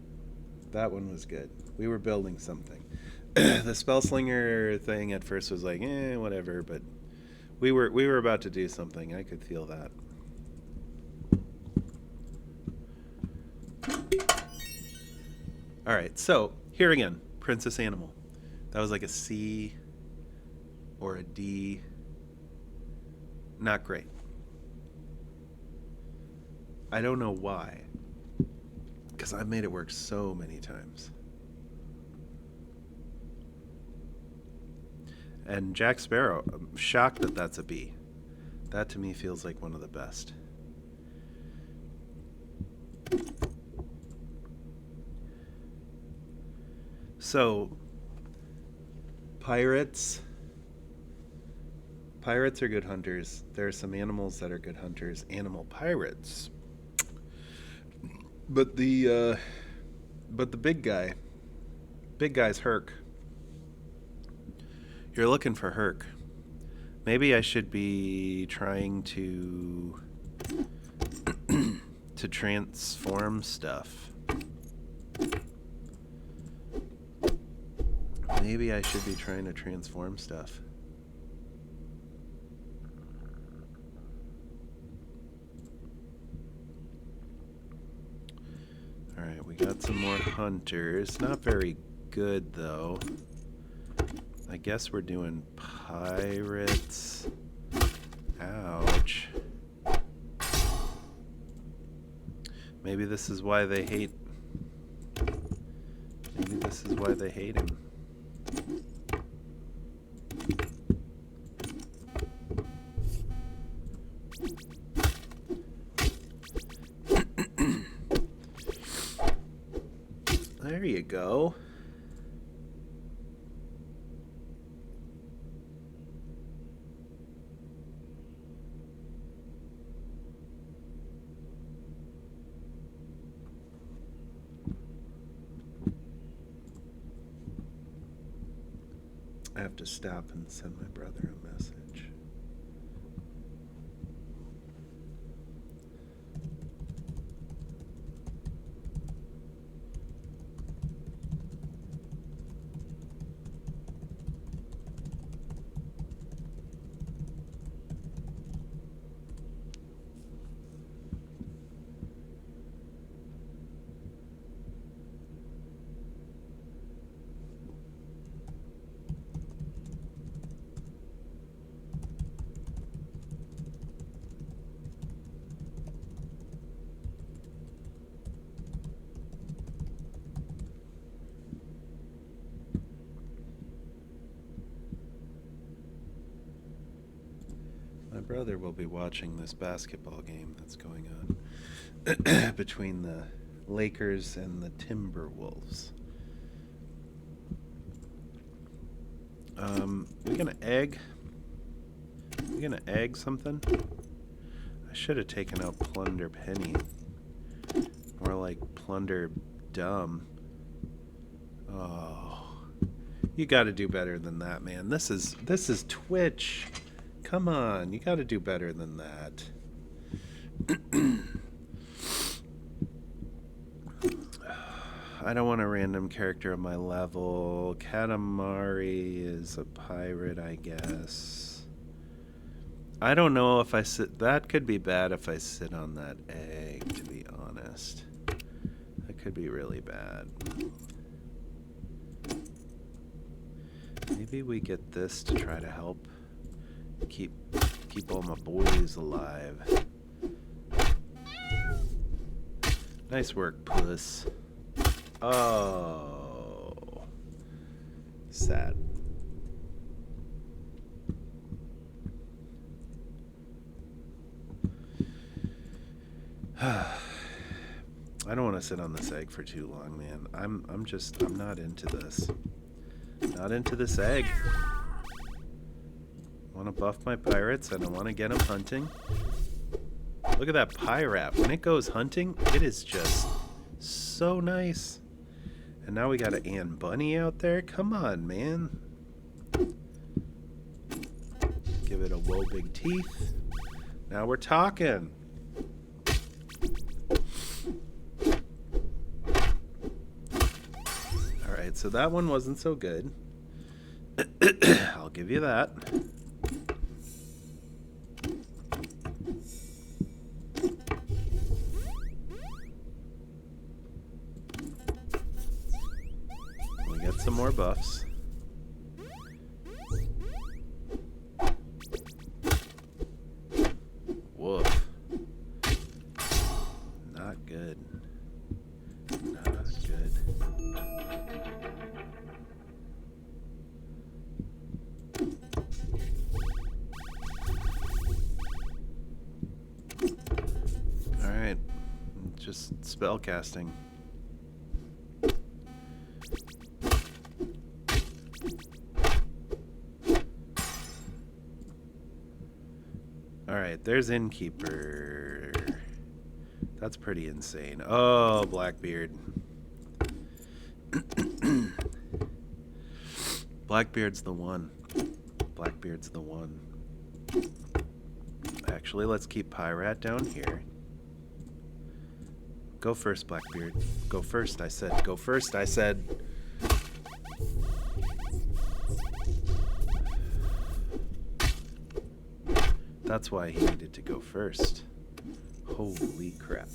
That one was good. We were building something. The spellslinger thing at first was like, whatever, but we were about to do something. I could feel that. All right, so here again, Princess Animal. That was like a C or a D. Not great. I don't know why. Because I've made it work so many times. And Jack Sparrow, I'm shocked that that's a B. That to me feels like one of the best. So, pirates. Pirates are good hunters. There are some animals that are good hunters. Animal pirates. But the big guy's Herc. You're looking for Herc. Maybe I should be trying to to transform stuff. Maybe I should be trying to transform stuff. Alright, we got some more hunters. Not very good, though. I guess we're doing pirates. Ouch. Maybe this is why they hate... Maybe this is why they hate him. There you go. I have to stop and send my brother a message. brother will be watching this basketball game that's going on between the Lakers and the Timberwolves. We're gonna egg. We're gonna egg something. I should have taken out Plunder Penny. More like Plunder Dumb. Oh, you got to do better than that, man. This is Twitch. Come on, you got to do better than that. I don't want a random character on my level. Katamari is a pirate, I guess. I don't know if I sit... That could be bad if I sit on that egg, to be honest. That could be really bad. Maybe we get this to try to help keep all my boys alive. Nice work, puss. Oh. Sad. I don't want to sit on this egg for too long, man. I'm not into this. Not into this egg. I want to buff my pirates and I want to get them hunting. Look at that pirate. When it goes hunting, it is just so nice. And now we got an Ann Bunny out there. Come on, man. Give it a whoa big teeth. Now we're talking. Alright, so that one wasn't so good. I'll give you that. We get some more buffs. Woof. Not good. Not good. Alright. Just spell casting. Alright, there's Innkeeper. That's pretty insane. Oh, Blackbeard. Blackbeard's the one. Blackbeard's the one. Actually, let's keep Pyrat down here. Go first, Blackbeard. Go first, I said. Go first, I said. That's why he needed to go first. Holy crap.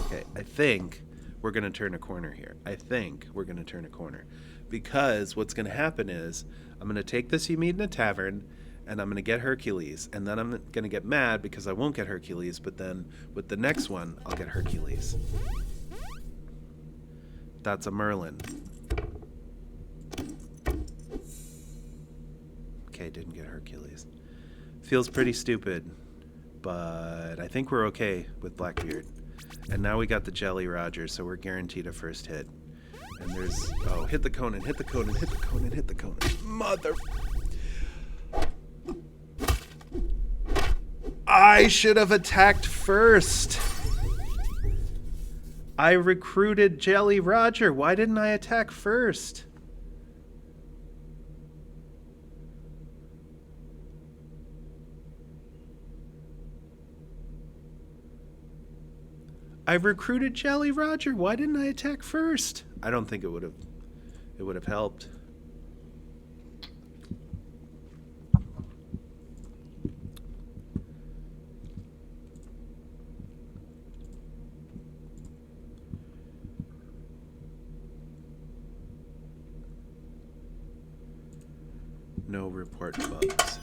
Okay, I think we're going to turn a corner here. I think we're going to turn a corner. Because what's going to happen is I'm going to take this you meet in a tavern and I'm going to get Hercules. And then I'm going to get mad because I won't get Hercules. But then with the next one, I'll get Hercules. That's a Merlin. Okay, didn't get Hercules. Feels pretty stupid, but I think we're okay with Blackbeard. And now we got the Jelly Roger, so we're guaranteed a first hit. And there's... Oh, hit the Conan, hit the Conan, hit the Conan, hit the Conan. Mother... I should have attacked first. I recruited Jelly Roger. Why didn't I attack first? I recruited Jelly Roger. Why didn't I attack first? I don't think it would have helped. No report bugs.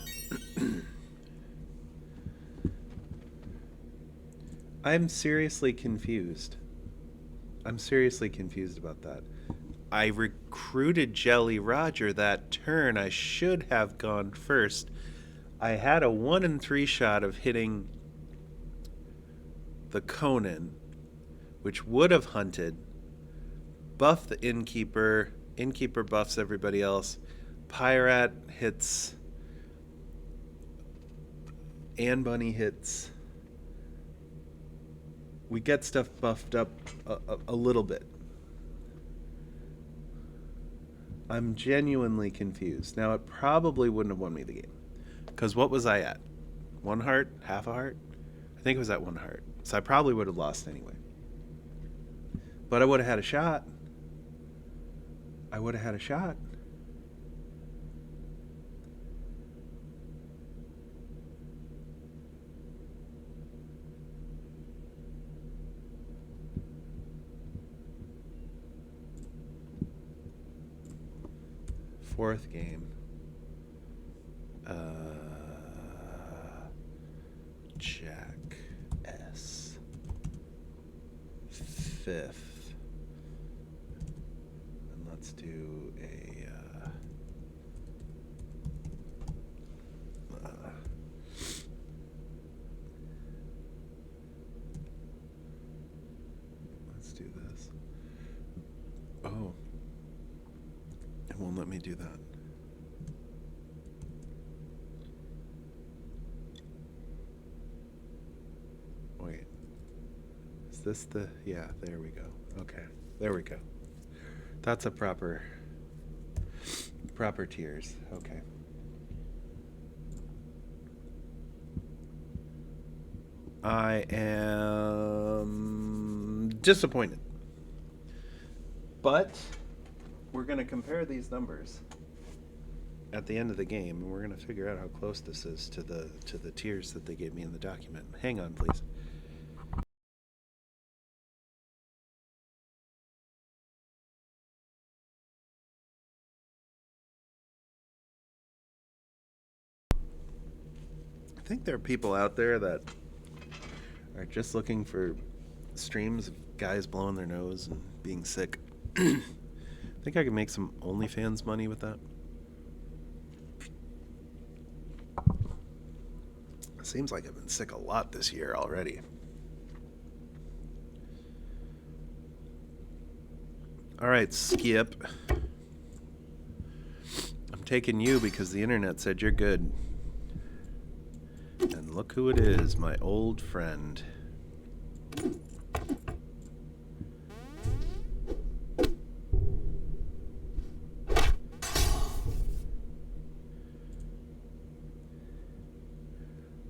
I'm seriously confused. I'm seriously confused about that. I recruited Jelly Roger that turn. I should have gone first. I had a 1 in 3 shot of hitting the Conan, which would have hunted, buff the Innkeeper. Innkeeper buffs everybody else. Pyrat hits. Anne Bunny hits. We get stuff buffed up a little bit. I'm genuinely confused. Now, it probably wouldn't have won me the game. Because what was I at? 1 heart? Half a heart? I think it was at 1 heart. So I probably would have lost anyway. But I would have had a shot. I would have had a shot. Fourth game. Jack S. Fifth. And let's do a let's do this. Oh. It won't let me do that. Wait. Is this the... Yeah, there we go. Okay. There we go. That's a proper tiers. Okay. I am disappointed. But we're going to compare these numbers at the end of the game, and we're going to figure out how close this is to the tiers that they gave me in the document. Hang on, please. I think there are people out there that are just looking for streams of guys blowing their nose and being sick. I think I could make some OnlyFans money with that. It seems like I've been sick a lot this year already. All right, Skip. I'm taking you because the internet said you're good. And look who it is, my old friend.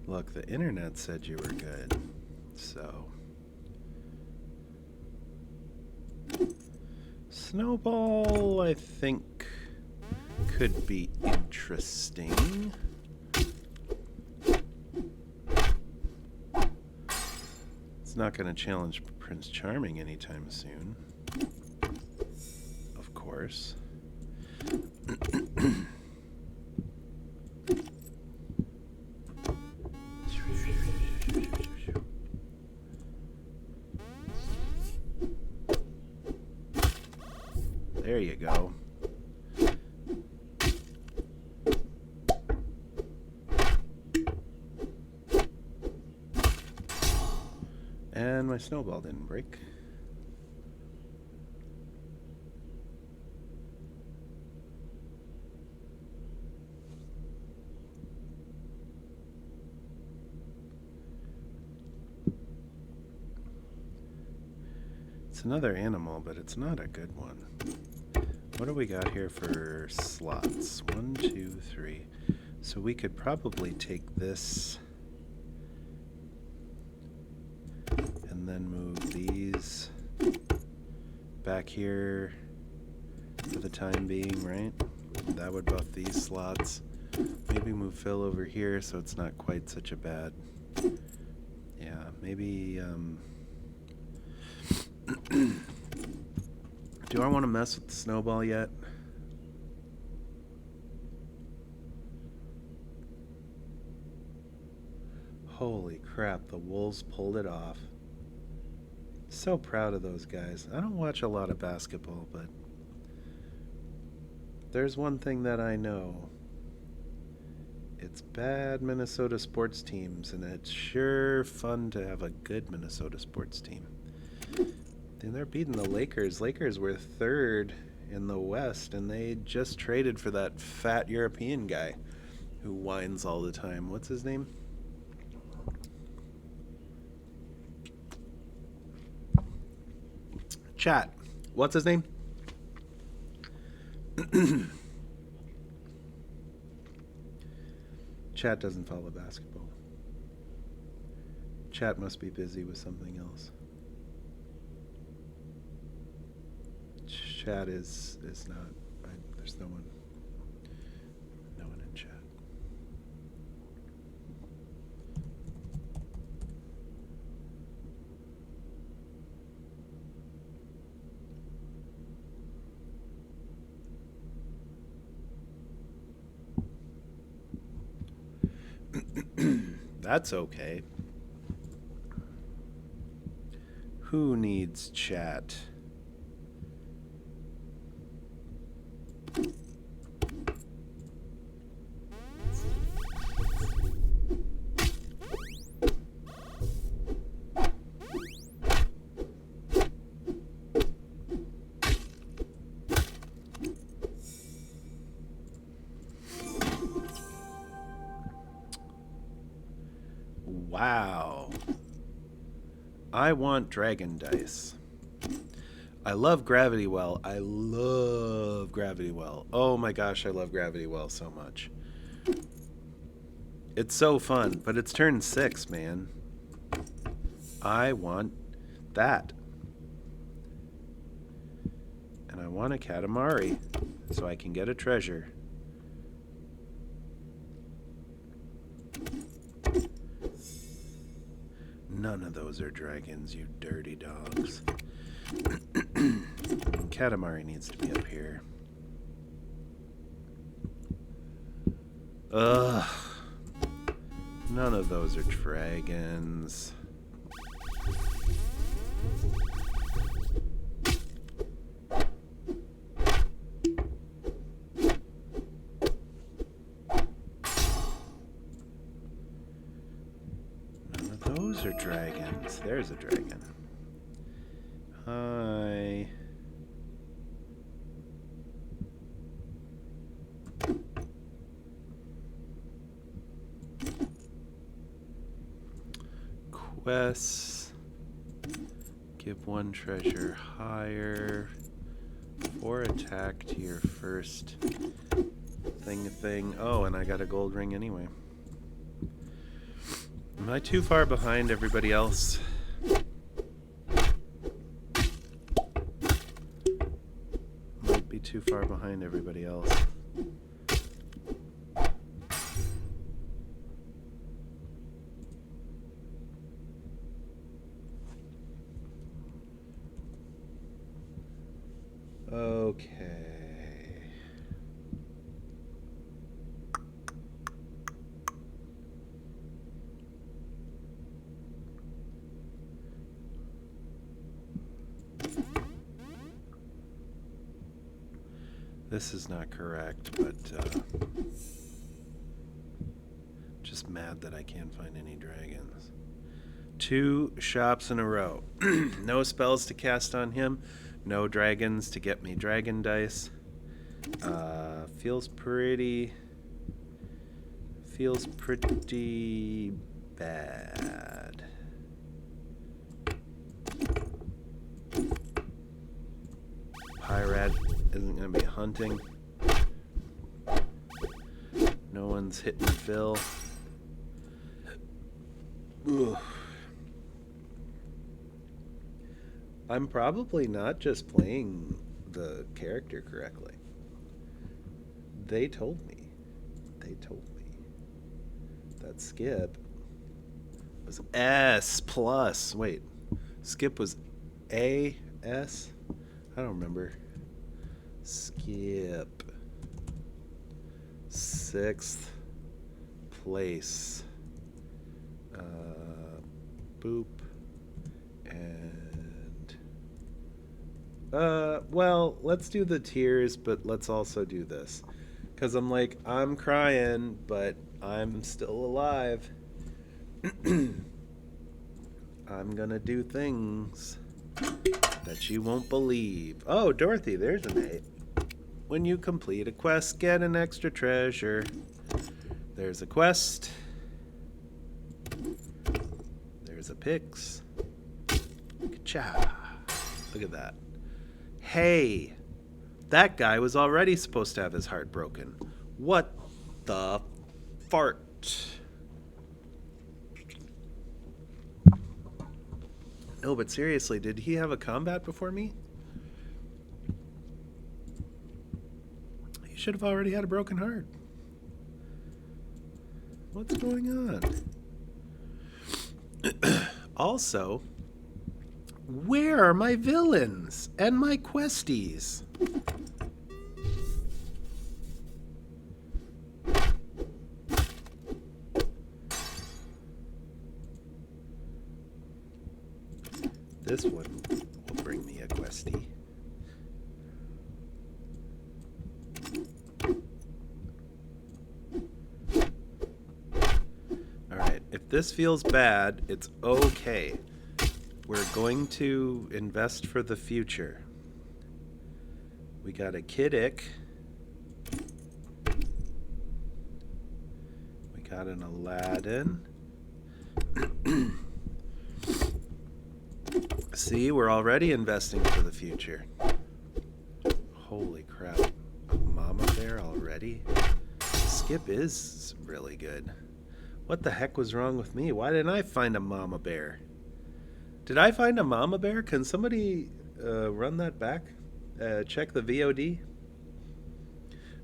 Look, the internet said you were good, so. Snowball, I think, could be interesting. It's not going to challenge Prince Charming anytime soon. Of course. There you go. And my snowball didn't break. It's another animal, but it's not a good one. What do we got here for slots? 1, 2, 3. So we could probably take this and then move these back here for the time being, right? That would buff these slots. Maybe move Phil over here so it's not quite such a bad... Yeah, maybe... Do I want to mess with the snowball yet? Holy crap, the Wolves pulled it off. So proud of those guys. I don't watch a lot of basketball, but there's one thing that I know, It's bad Minnesota sports teams, and it's sure fun to have a good Minnesota sports team. Then they're beating the Lakers. Lakers were third in the West, and they just traded for that fat European guy who whines all the time. What's his name? Chat. What's his name? Chat doesn't follow basketball. Chat must be busy with something else. Chat is not. There's no one. No one in chat. That's okay. Who needs chat? Wow. I want dragon dice. I love Gravity Well. I love Gravity Well. Oh my gosh, I love Gravity Well so much. It's so fun, but it's turn 6, man. I want that. And I want a Katamari so I can get a treasure. None of those are dragons, you dirty dogs. Katamari needs to be up here. Ugh. None of those are dragons. None of those are dragons. There's a dragon. Hi. Quests. Give 1 treasure higher. 4 attack to your first thing. Oh, and I got a gold ring anyway. Am I too far behind everybody else? Might be too far behind everybody else. Okay. This is not correct, but just mad that I can't find any dragons. 2 shops in a row. No spells to cast on him. No dragons to get me dragon dice. Feels pretty bad. Pyrat isn't going to be hunting. No one's hitting Phil. Ugh. I'm probably not just playing the character correctly. They told me. That Skip was S+. Wait, Skip was A-S? I don't remember. Skip. 6th place. Boop. And well, let's do the tiers, but let's also do this. Because I'm crying, but I'm still alive. I'm gonna do things that you won't believe. Oh, Dorothy, there's an 8. When you complete a quest, get an extra treasure. There's a quest. There's a pix. Ka-cha. Look at that. Hey, that guy was already supposed to have his heart broken. What the fart? No, but seriously, did he have a combat before me? He should have already had a broken heart. What's going on? Also, where are my villains and my questies? This one will bring me a questie. Alright, if this feels bad, it's okay. We're going to invest for the future. We got a Kid Ick. We got an Aladdin. See, we're already investing for the future. Holy crap. A mama bear already? Skip is really good. What the heck was wrong with me? Why didn't I find a mama bear? Did I find a mama bear? Can somebody run that back? Check the VOD?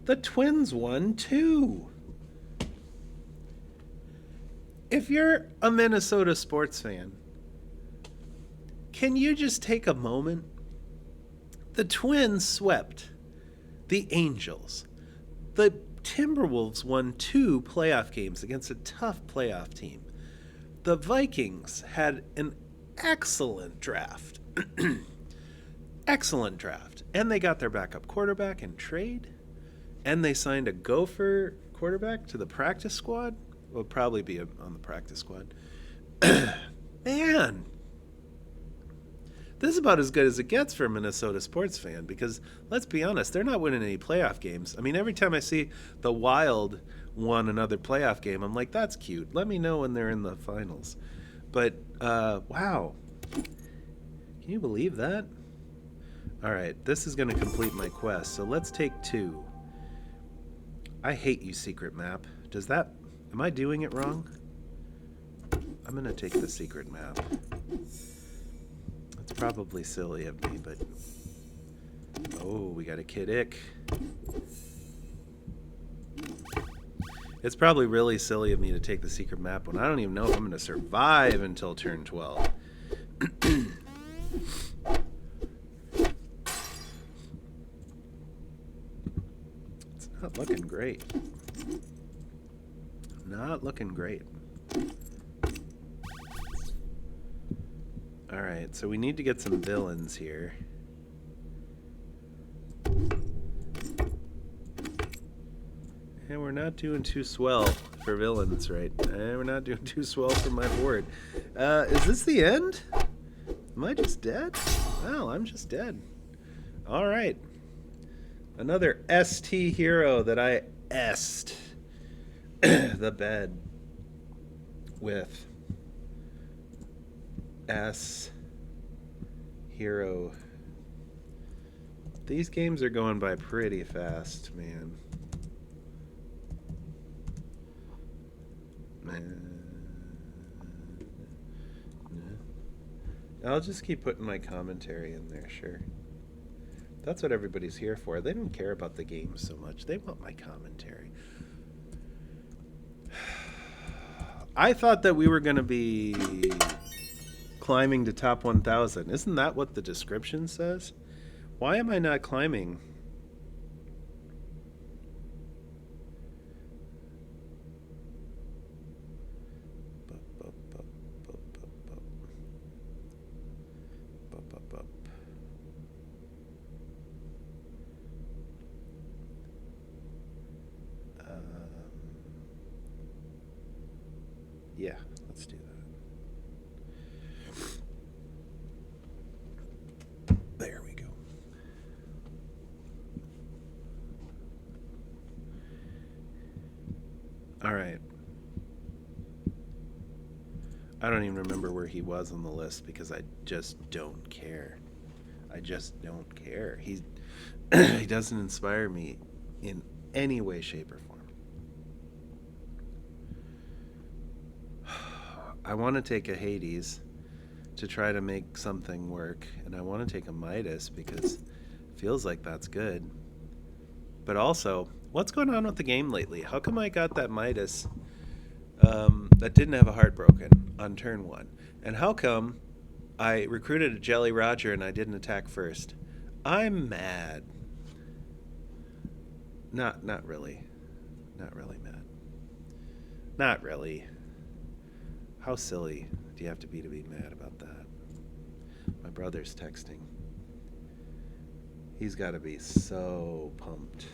The Twins won too. If you're a Minnesota sports fan, can you just take a moment? The Twins swept the Angels. The Timberwolves won 2 playoff games against a tough playoff team. The Vikings had an excellent draft. Excellent draft. And they got their backup quarterback in trade. And they signed a Gopher quarterback to the practice squad. Will probably be on the practice squad. Man, this is about as good as it gets for a Minnesota sports fan because, let's be honest, they're not winning any playoff games. I mean, every time I see the Wild won another playoff game, I'm like, that's cute. Let me know when they're in the finals. But, wow. Can you believe that? All right, this is going to complete my quest, so let's take 2. I hate you, secret map. Does that... Am I doing it wrong? I'm going to take the secret map. It's probably silly of me, but... Oh, we got a Kid Ick. It's probably really silly of me to take the secret map when I don't even know if I'm going to survive until turn 12. It's not looking great. Not looking great. Alright, so we need to get some villains here. And we're not doing too swell for villains, right? And we're not doing too swell for my board. Is this the end? Am I just dead? Well, I'm just dead. Alright. Another ST hero that I S'd the bed with. S hero. These games are going by pretty fast, man. I'll just keep putting my commentary in there, sure. That's what everybody's here for. They don't care about the game so much. They want my commentary. I thought that we were going to be climbing to top 1,000. Isn't that what the description says? Why am I not climbing? All right. I don't even remember where he was on the list because I just don't care. I just don't care. He doesn't inspire me in any way, shape, or form. I want to take a Hades to try to make something work, and I want to take a Midas because it feels like that's good. But also, what's going on with the game lately? How come I got that Midas that didn't have a heart broken on turn one? And how come I recruited a Jelly Roger and I didn't attack first? I'm mad. Not really. Not really mad. Not really. How silly do you have to be mad about that? My brother's texting. He's got to be so pumped.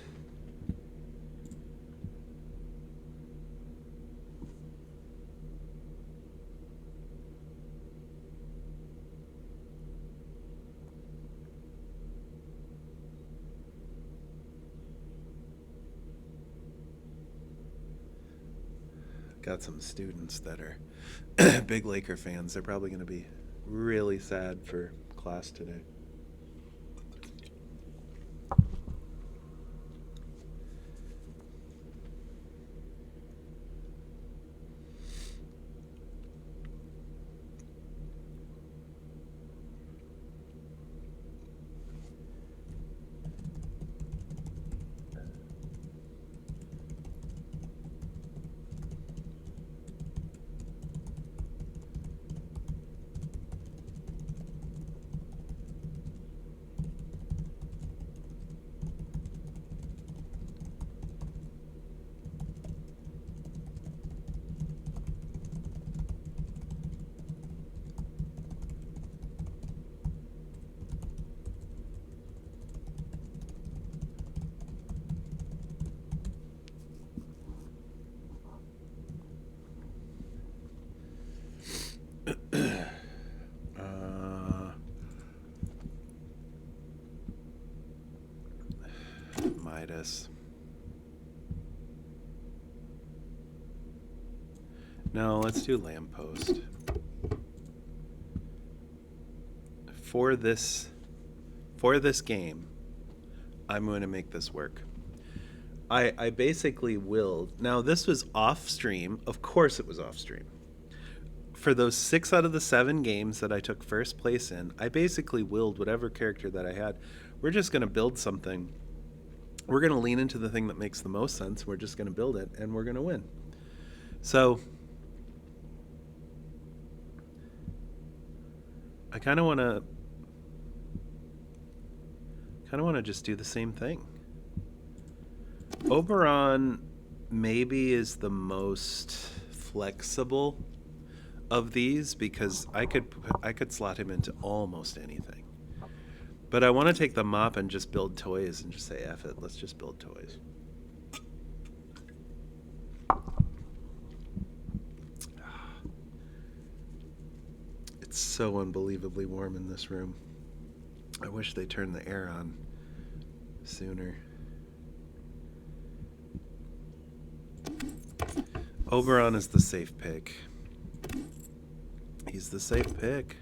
Got some students that are big Laker fans. They're probably going to be really sad for class today. Midas. No, let's do Lamppost. For this game, I'm going to make this work. I basically willed. Now, this was off stream. Of course it was off stream. For those 6 out of the 7 games that I took first place in, I basically willed whatever character that I had. We're just going to build something. We're going to lean into the thing that makes the most sense. We're just going to build it, and we're going to win. So I kind of want to just do the same thing. Oberon maybe is the most flexible of these because I could slot him into almost anything. But I want to take the mop and just build toys and just say F it, let's just build toys. It's so unbelievably warm in this room. I wish they turned the air on sooner. Oberon is the safe pick. He's the safe pick.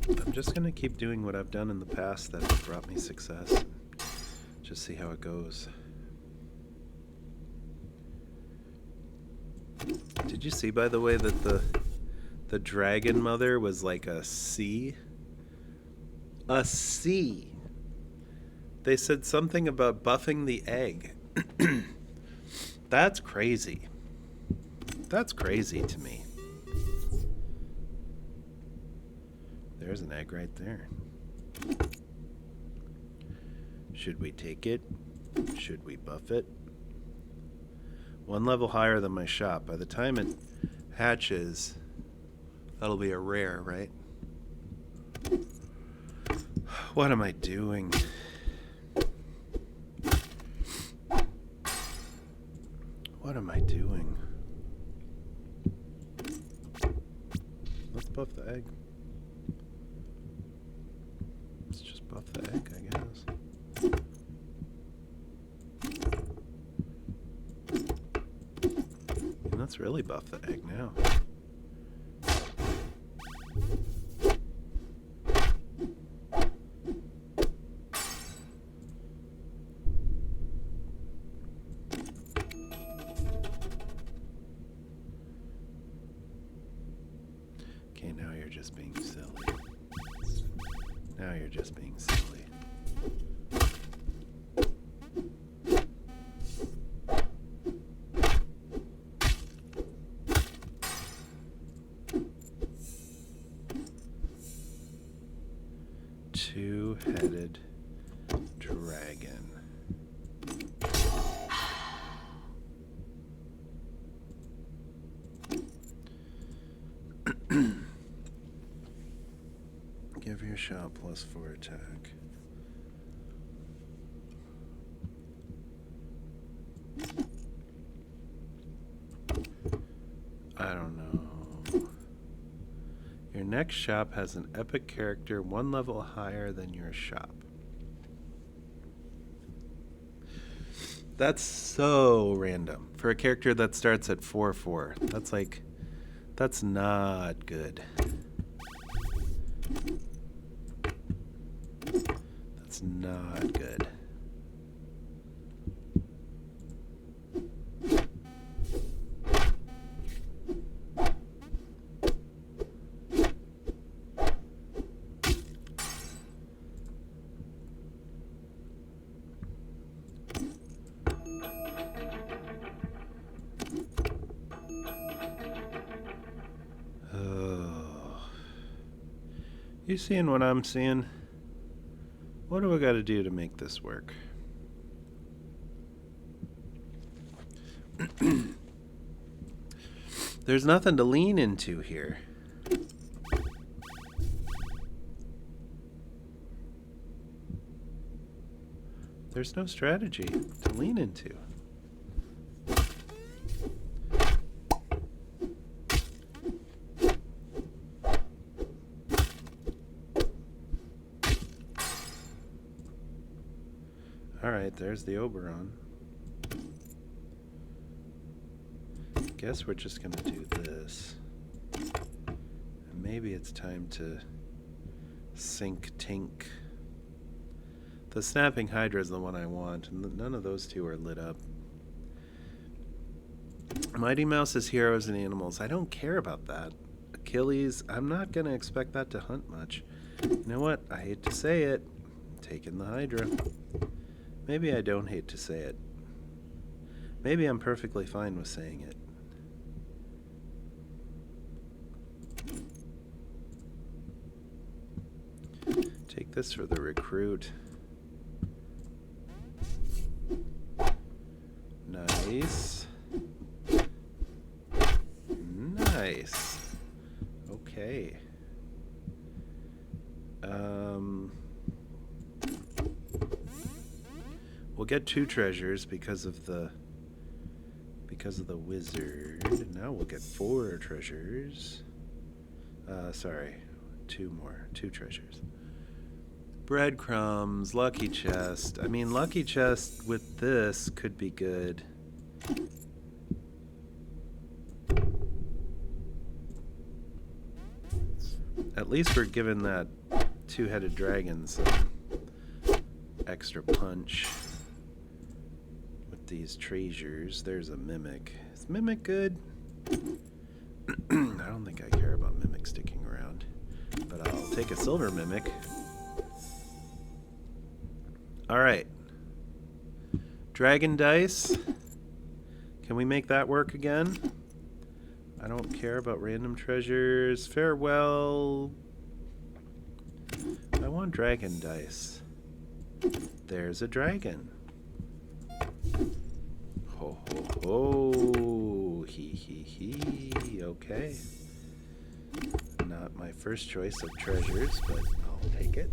I'm just going to keep doing what I've done in the past that has brought me success. Just see how it goes. Did you see, by the way, that the dragon mother was like a C? A C. They said something about buffing the egg. That's crazy. That's crazy to me. There's an egg right there. Should we take it? Should we buff it? 1 level higher than my shop. By the time it hatches, that'll be a rare, right? What am I doing? What am I doing? Let's buff the egg. Let's just buff the egg, I guess. let's really buff the egg now. Okay, now you're just being silly. Now you're just being silly. Two-headed dragon. Give your shot +4 attack. I don't know. Your next shop has an epic character 1 level higher than your shop. That's so random. For a character that starts at 4/4. That's not good. That's not good. You seeing what I'm seeing? What do I got to do to make this work? There's nothing to lean into here. There's no strategy to lean into. Alright, there's the Oberon. Guess we're just gonna do this. And maybe it's time to sink Tink. The Snapping Hydra is the one I want, and none of those two are lit up. Mighty Mouse's Heroes and Animals. I don't care about that. Achilles, I'm not gonna expect that to hunt much. You know what? I hate to say it. I'm taking the Hydra. Maybe I don't hate to say it. Maybe I'm perfectly fine with saying it. Take this for the recruit. Nice. Nice. Okay. We'll get 2 treasures because of the wizard. Now we'll get 4 treasures. Sorry, 2 more. 2 treasures. Breadcrumbs, lucky chest. I mean, lucky chest with this could be good. At least we're given that 2-headed dragon some extra punch with these treasures. There's a Mimic. Is Mimic good? I don't think I care about Mimic sticking around, but I'll take a silver Mimic. Alright. Dragon dice. Can we make that work again? I don't care about random treasures. Farewell. I want dragon dice. There's a dragon. Ho ho ho. Hee hee hee. Okay. Not my first choice of treasures, but I'll take it.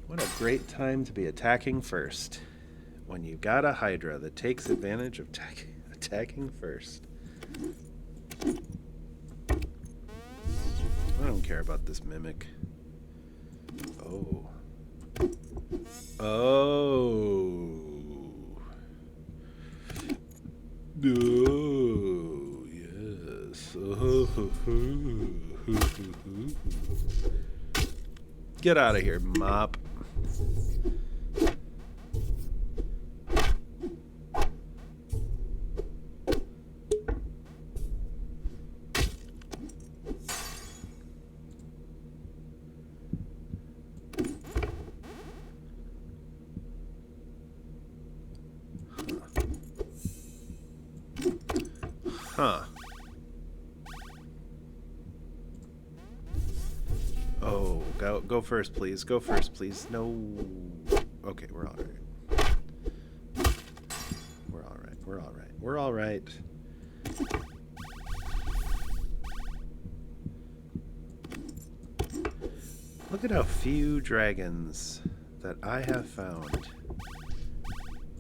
What a great time to be attacking first. When you got a Hydra that takes advantage of attacking first. I don't care about this Mimic. Oh. Oh. Oh, yes. Get out of here, mop. Huh. Oh, go first, please. Go first, please. No. Okay, we're all right. We're all right. We're all right. We're all right. Look at how few dragons that I have found.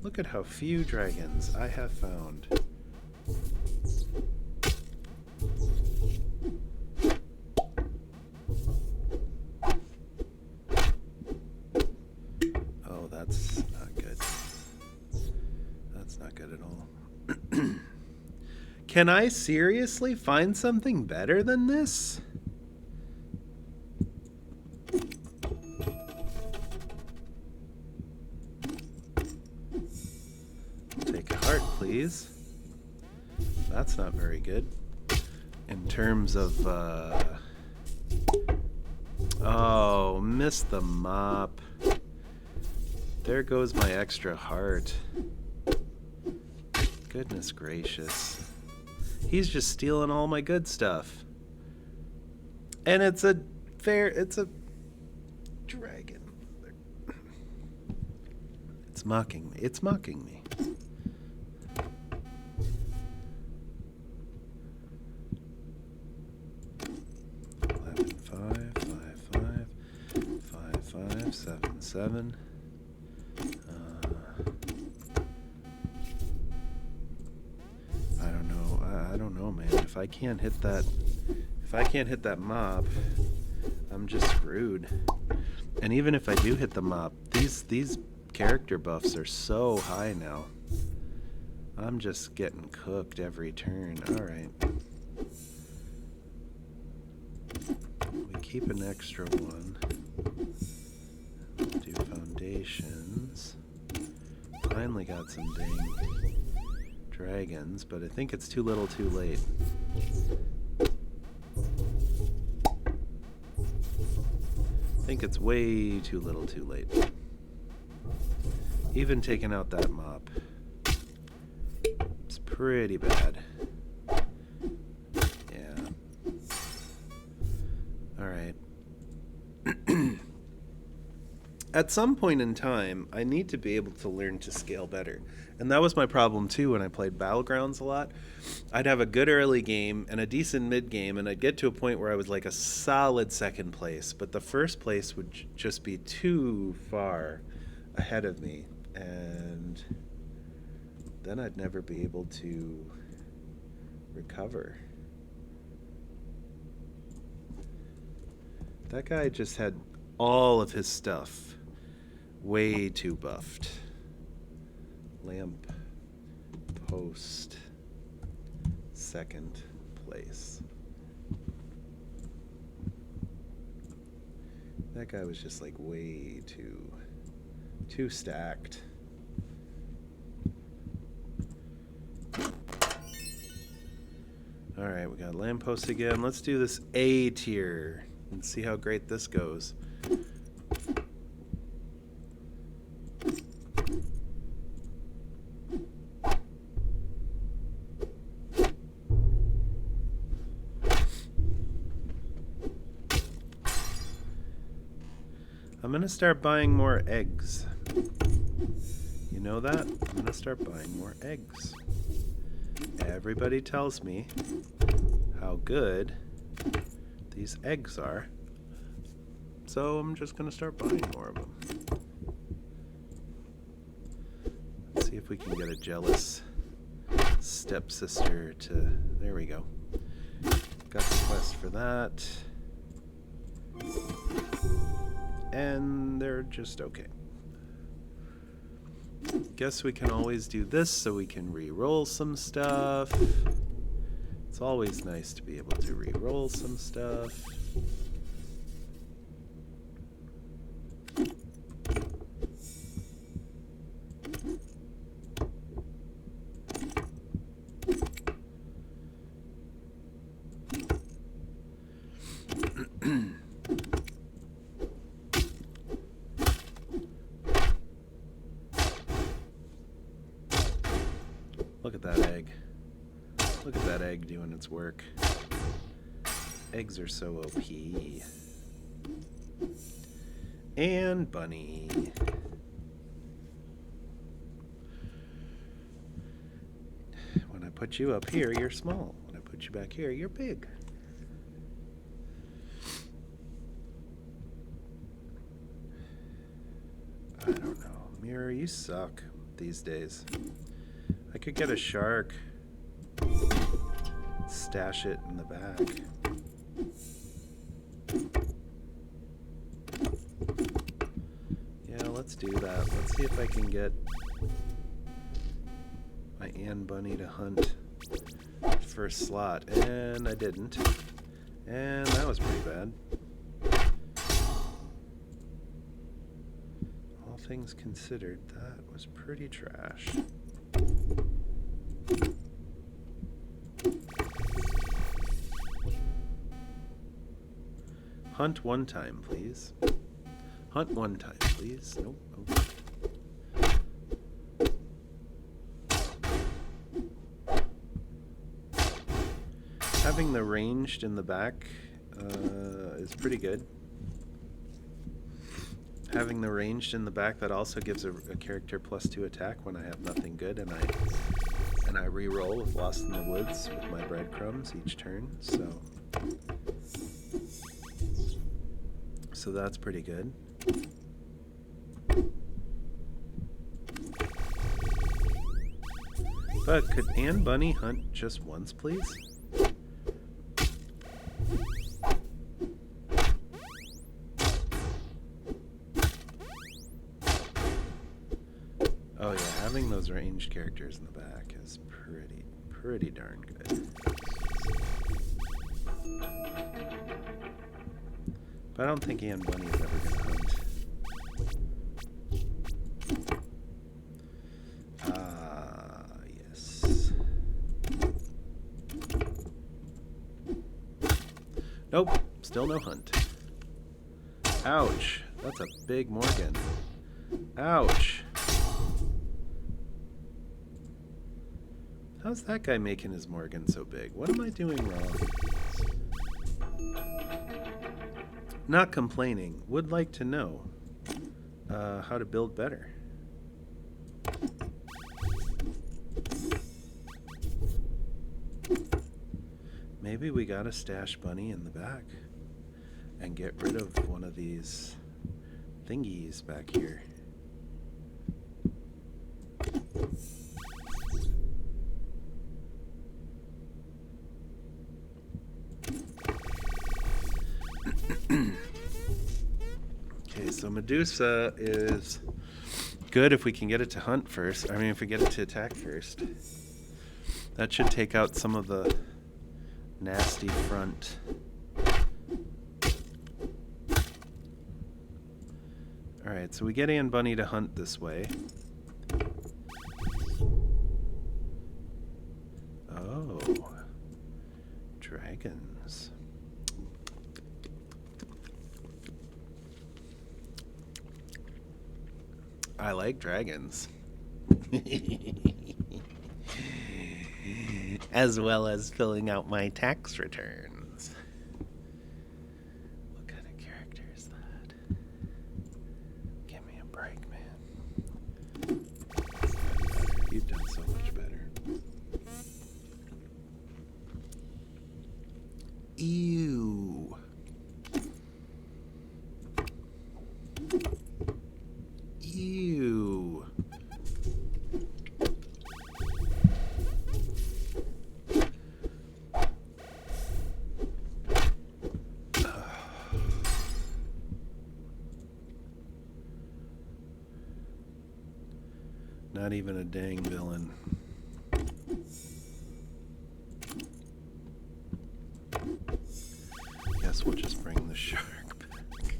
Look at how few dragons I have found. Oh, that's not good. That's not good at all. Can I seriously find something better than this? Take a heart, please. That's not very good. In terms of, oh, missed the mop. There goes my extra heart. Goodness gracious. He's just stealing all my good stuff. And it's a dragon. It's mocking me. It's mocking me. Seven. I don't know, man. If I can't hit that mob, I'm just screwed. And even if I do hit the mob, these character buffs are so high now. I'm just getting cooked every turn. All right. We keep an extra one. Do foundations. Finally got some dang dragons, but I think it's too little too late. I think it's way too little too late. Even taking out that mob, it's pretty bad. Yeah. Alright. At some point in time, I need to be able to learn to scale better. And that was my problem too when I played Battlegrounds a lot. I'd have a good early game and a decent mid game, and I'd get to a point where I was like a solid second place, but the first place would just be too far ahead of me, and then I'd never be able to recover. That guy just had all of his stuff way too buffed. Lamp post second place. That guy was just like way too stacked. All right, we got lamppost again. Let's do this A tier and see how great this goes. I'm gonna start buying more eggs. You know that? I'm gonna start buying more eggs. Everybody tells me how good these eggs are, so I'm just gonna start buying more of them. Let's see if we can get a jealous stepsister to... There we go. Got the quest for that. And they're just okay. Guess we can always do this so we can re-roll some stuff. It's always nice to be able to re-roll some stuff. Look at that egg. Look at that egg doing its work. Eggs are so OP. And bunny. When I put you up here, you're small. When I put you back here, you're big. I don't know. Mirror, you suck these days. I could get a shark. Stash it in the back. Yeah, let's do that. Let's see if I can get my Ann Bunny to hunt first slot. And I didn't. And that was pretty bad. All things considered, that was pretty trash. Hunt one time, please. Hunt one time, please. Nope. Having the ranged in the back is pretty good. Having the ranged in the back, that also gives a character +2 attack when I have nothing good, and I re-roll with Lost in the Woods with my breadcrumbs each turn. So that's pretty good. But could Ann Bunny hunt just once, please? Oh yeah, having those ranged characters in the back is pretty darn good. But I don't think Ann Bunny is ever going to hunt. Yes. Nope, still no hunt. Ouch, that's a big Morgan. Ouch. How's that guy making his Morgan so big? What am I doing wrong? Not complaining. Would like to know how to build better. Maybe we gotta stash Bunny in the back and get rid of one of these thingies back here. Okay, so Medusa is good if we can get it to hunt first. I mean, if we get it to attack first. That should take out some of the nasty front. Alright, so we get Ann Bunny to hunt this way. Oh. Dragons. I like dragons. As well as filling out my tax returns. What kind of character is that? Give me a break, man. You've done so much better. Ew. Ew. Not even a dang villain. Guess we'll just bring the shark back.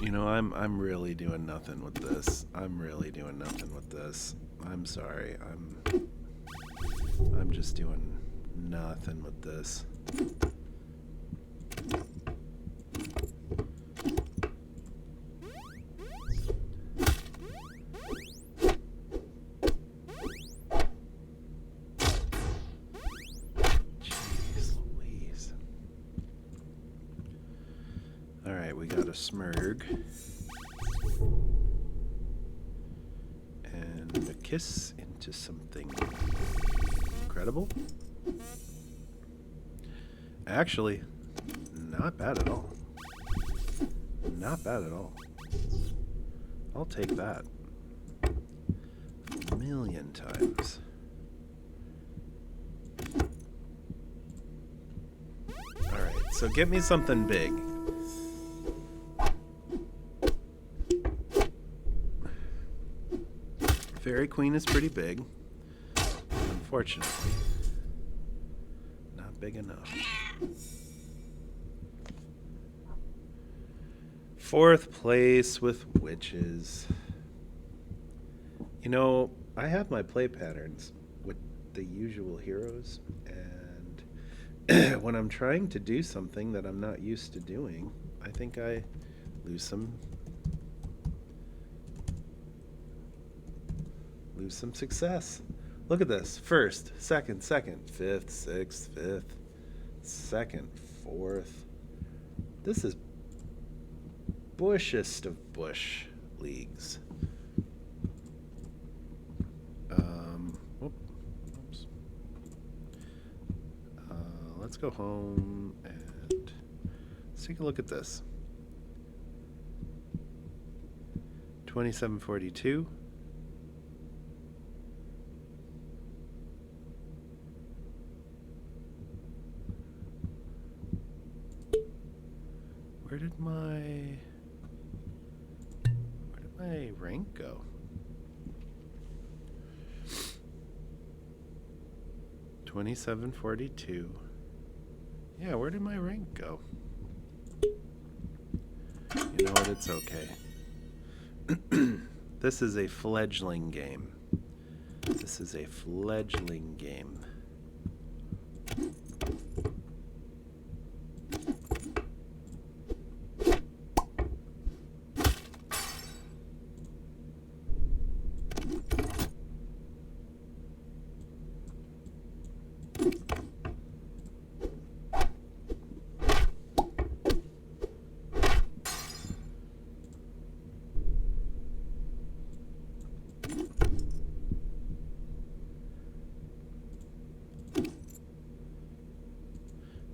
You know, I'm really doing nothing with this. I'm really doing nothing with this. I'm sorry. I'm just doing nothing with this. Jeez Louise. Alright, we got a Smurg. And a kiss into something incredible. Actually, not bad at all. Not bad at all. I'll take that. A million times. Alright, so get me something big. Fairy Queen is pretty big. Unfortunately, not big enough. Fourth place with witches. You know, I have my play patterns with the usual heroes, and when I'm trying to do something that I'm not used to doing, I think I lose some success. Look at this. First, second, fifth, sixth, fifth, second, fourth. This is bushest of bush leagues. Oops. Let's go home and let's take a look at this. 2742. Where did my rank go? $27.42. Yeah, where did my rank go? You know what? It's okay. This is a fledgling game. This is a fledgling game.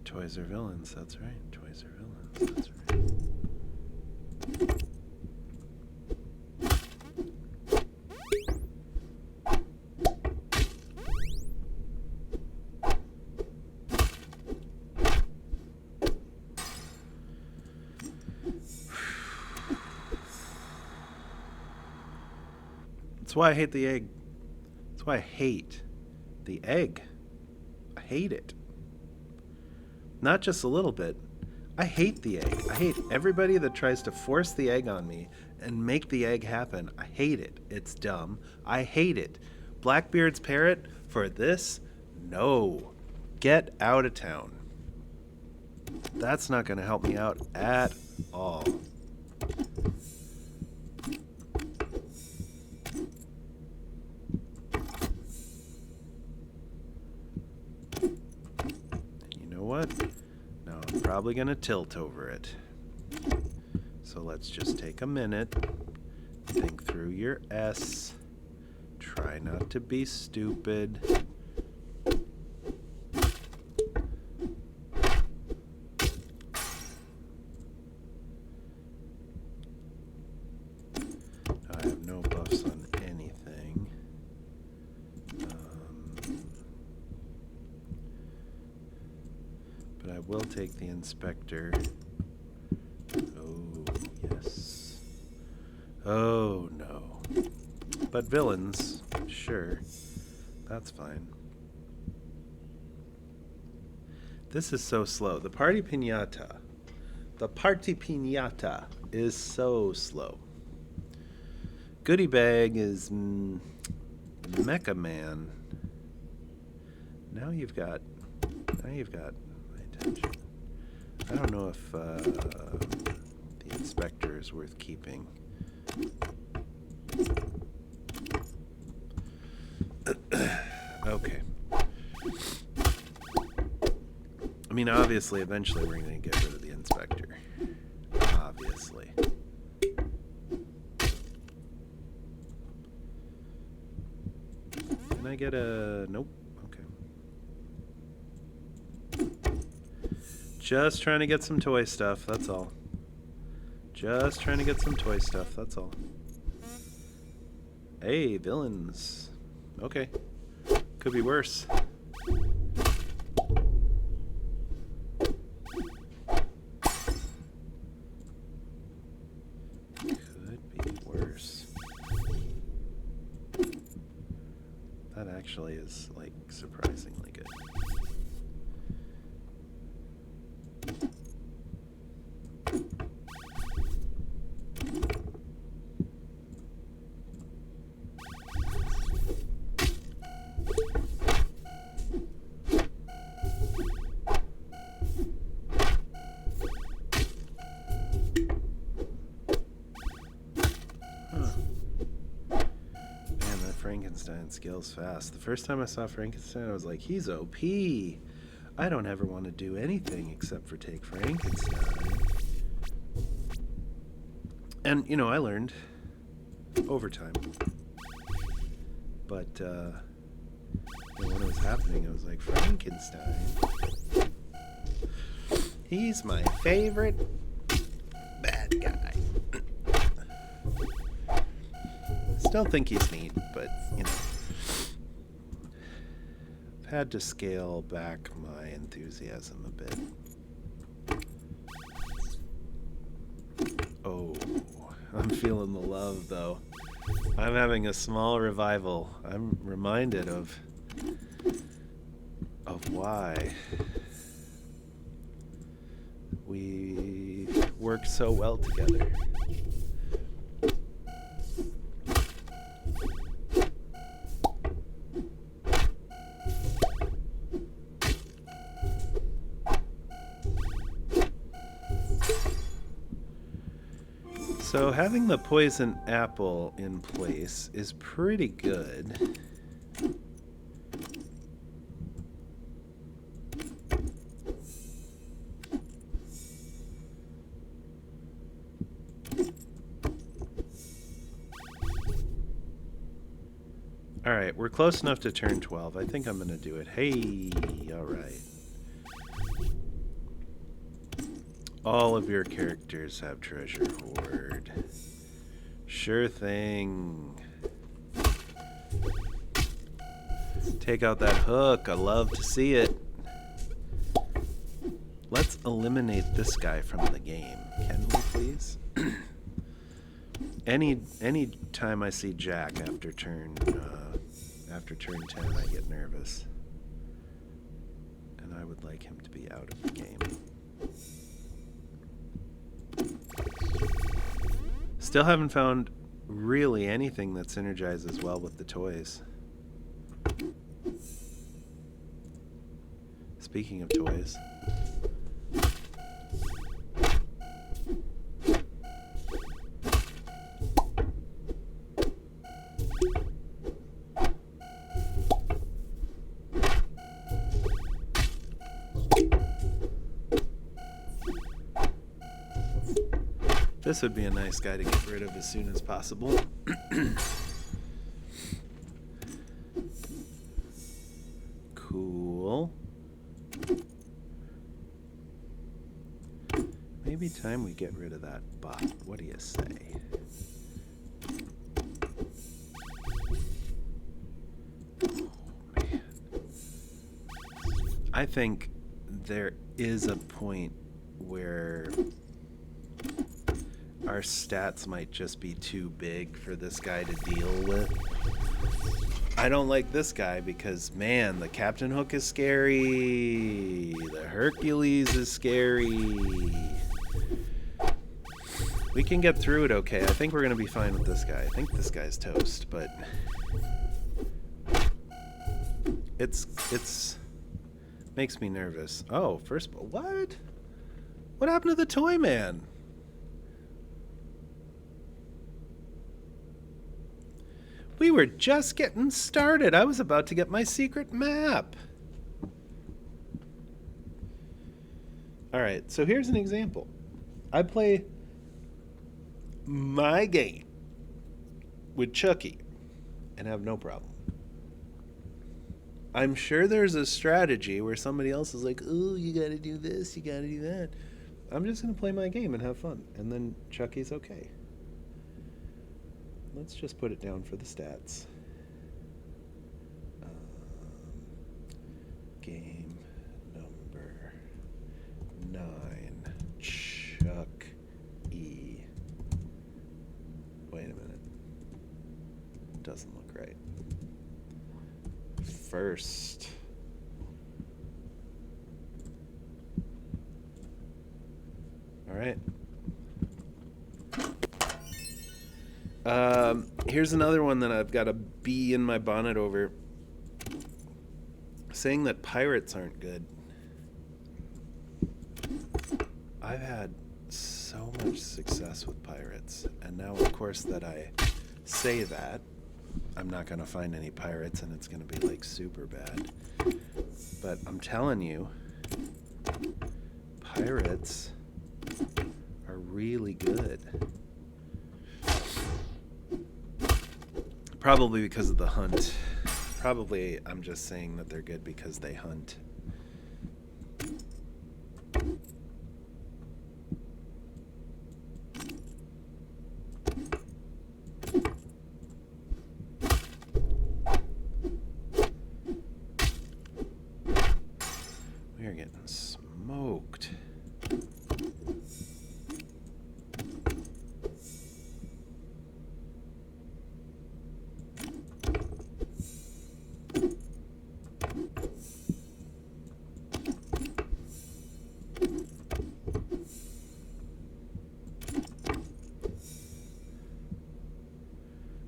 Toys are villains, that's right. Toys are villains, that's right. That's why I hate the egg. That's why I hate the egg. I hate it. Not just a little bit. I hate the egg. I hate everybody that tries to force the egg on me and make the egg happen. I hate it. It's dumb. I hate it. Blackbeard's parrot for this? No. Get out of town. That's not going to help me out at all. You know what? Now I'm probably going to tilt over it. So let's just take a minute. Think through your S. Try not to be stupid. I have no buffs on anything. But I will take the inspector Oh, no. But villains, sure. That's fine. This is so slow. The party piñata. The party piñata is so slow. Goodie bag is Mecha Man. Now you've got my attention. I don't know if the inspector is worth keeping. Okay. I mean, obviously, eventually we're going to get rid of the inspector. Obviously. Can I get a... Nope. Okay. Just trying to get some toy stuff, that's all. Just trying to get some toy stuff, that's all. Hey, villains. Okay. Could be worse. That actually is, like, surprisingly good. Frankenstein scales fast. The first time I saw Frankenstein, I was like, he's OP. I don't ever want to do anything except for take Frankenstein. And, you know, I learned over time. But, when it was happening, I was like, Frankenstein. He's my favorite bad guy. Still think he's neat, but, you know, I've had to scale back my enthusiasm a bit. Oh, I'm feeling the love, though. I'm having a small revival. I'm reminded of why we work so well together. So having the poison apple in place is pretty good. All right, we're close enough to turn 12. I think I'm going to do it. Hey, all right. All of your characters have treasure hoard. Sure thing. Take out that hook. I love to see it. Let's eliminate this guy from the game. Can we please? Any time I see Jack after turn 10, I get nervous. And I would like him to be out of the game. Still haven't found really anything that synergizes well with the toys. Speaking of toys. This would be a nice guy to get rid of as soon as possible. Cool. Maybe time we get rid of that bot. What do you say? Oh, man. I think there is a point where our stats might just be too big for this guy to deal with. I don't like this guy because, man, the Captain Hook is scary. The Hercules is scary. We can get through it okay. I think we're going to be fine with this guy. I think this guy's toast, but it's makes me nervous. Oh, first, what? What happened to the Toy Man? We were just getting started. I was about to get my secret map. All right, so here's an example. I play my game with Chucky and have no problem. I'm sure there's a strategy where somebody else is like, oh, you gotta do this, you gotta do that. I'm just gonna play my game and have fun, and then Chucky's okay. Let's just put it down for the stats. Game number 9, Chuck E. Wait a minute. Doesn't look right. First. All right. Here's another one that I've got a bee in my bonnet over. Saying that pirates aren't good. I've had so much success with pirates, and now, of course, that I say that, I'm not going to find any pirates, and it's going to be, like, super bad. But I'm telling you, pirates are really good. Probably because of the hunt. Probably I'm just saying that they're good because they hunt. We are getting smoked.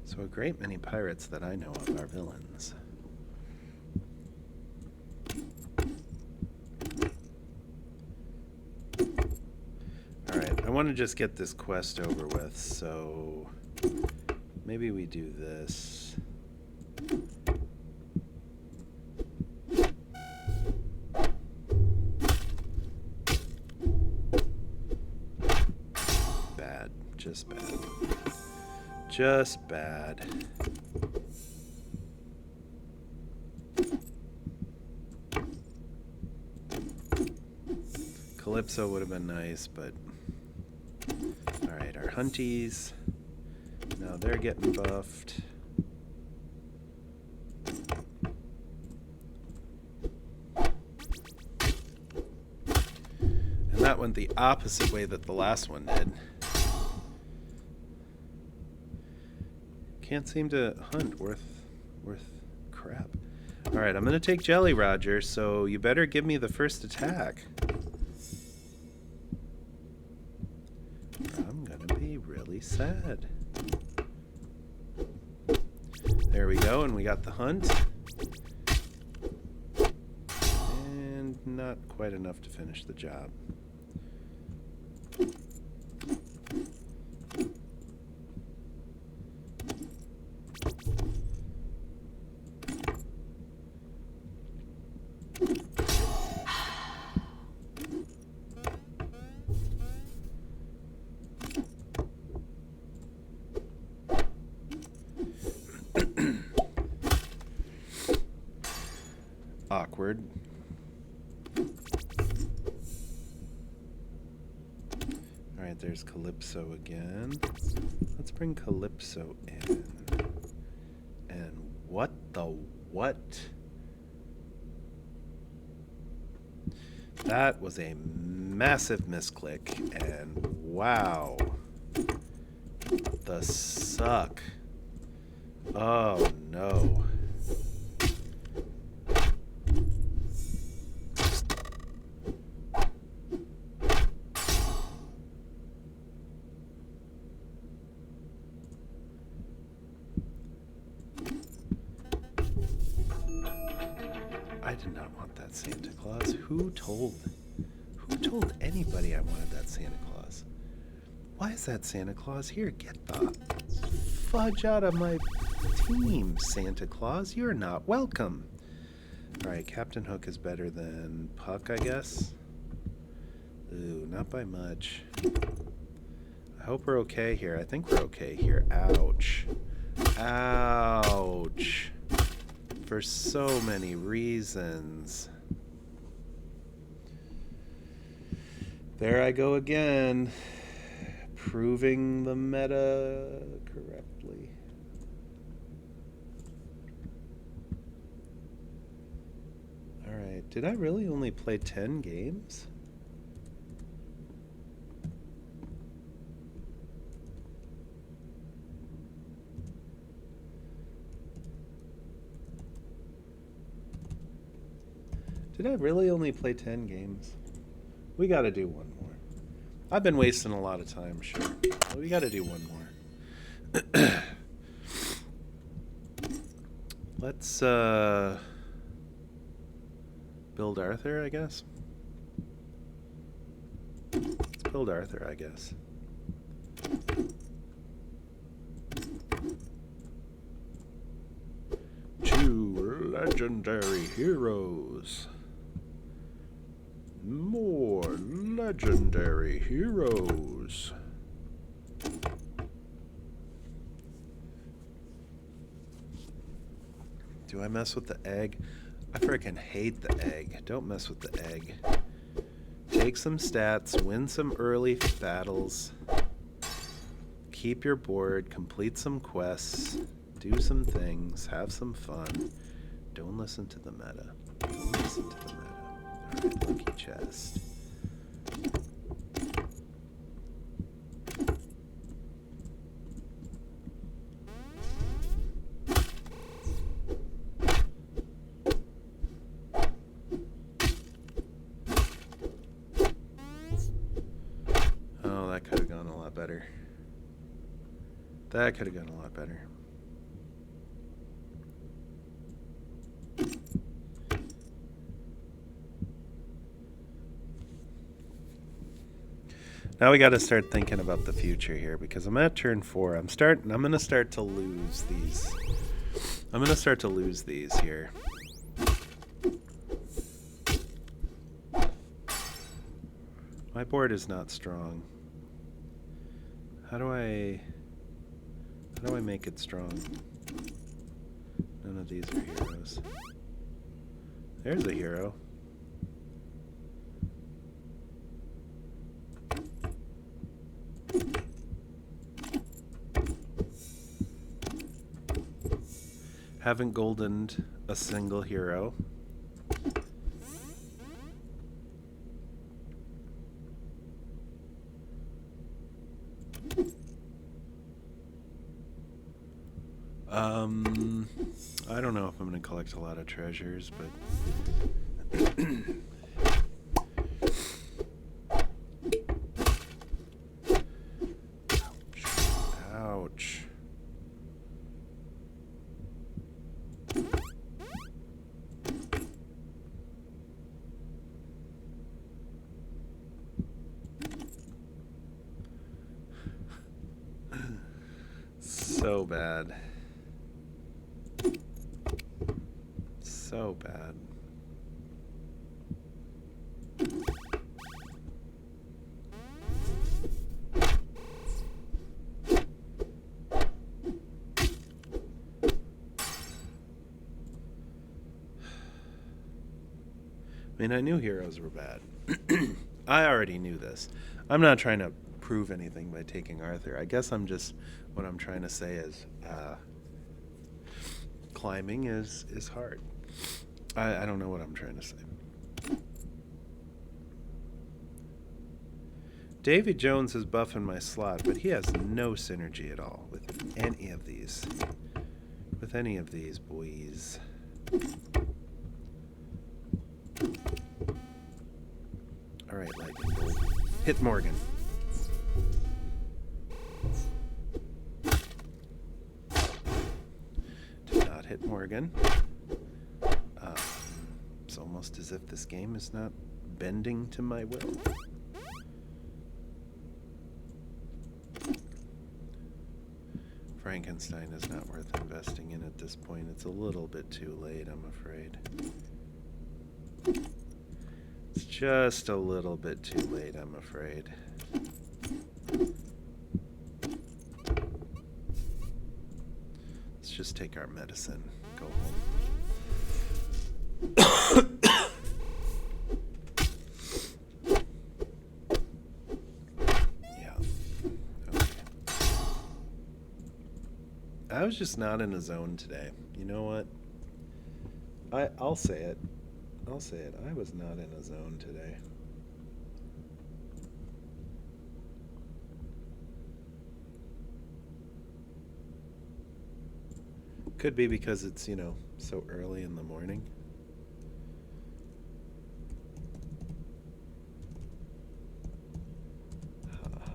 So a great many pirates that I know of are villains. Alright, I want to just get this quest over with, so maybe we do this. Bad, just bad. Just bad. Calypso would have been nice, but alright, our hunties. Now they're getting buffed. And that went the opposite way that the last one did. Can't seem to hunt worth crap. Alright, I'm gonna take Jelly Roger, so you better give me the first attack. I'm gonna be really sad. There we go, and we got the hunt. And not quite enough to finish the job. Awkward. Alright, there's Calypso again. Let's bring Calypso in. And what the what? That was a massive misclick, and wow. the suck. Oh no. I did not want that Santa Claus. Who told anybody I wanted that Santa Claus? Why is that Santa Claus here? Get the fudge out of my team, Santa Claus. You're not welcome. Alright, Captain Hook is better than Puck, I guess. Ooh, not by much. I hope we're okay here. I think we're okay here. Ouch. Ouch. For so many reasons. There I go again. Proving the meta correctly. Alright, did I really only play 10 games? Did I really only play 10 games? We gotta do one more. I've been wasting a lot of time, sure. But we gotta do one more. Let's build Arthur, I guess. Let's build Arthur, I guess. Two legendary heroes. More legendary heroes. Do I mess with the egg? I freaking hate the egg. Don't mess with the egg. Take some stats, win some early battles, keep your board, complete some quests, do some things, have some fun. Don't listen to the meta. Don't listen to the meta. Alright, lucky chest. Oh, that could have gone a lot better. That could have gone a lot better. Now we got to start thinking about the future here because I'm at turn 4. I'm going to start to lose these. I'm going to start to lose these here. My board is not strong. How do I make it strong? None of these are heroes. There's a hero. Haven't goldened a single hero. I don't know if I'm going to collect a lot of treasures, but ouch. So bad. So bad. I mean, I knew heroes were bad. I already knew this. I'm not trying to prove anything by taking Arthur. I guess what I'm trying to say is climbing is hard. I don't know what I'm trying to say. Davy Jones is buffing my slot, but he has no synergy at all with any of these. With any of these boys. Alright, Lightning Bolt. Hit Morgan. Did not hit Morgan. It's almost as if this game is not bending to my will. Frankenstein is not worth investing in at this point. It's a little bit too late, I'm afraid. It's just a little bit too late, I'm afraid. Let's just take our medicine. Go home. Yeah. Okay. I was just not in a zone today. You know what? I'll say it. I'll say it. I was not in a zone today. Could be because it's, you know, so early in the morning. Ha ha ha.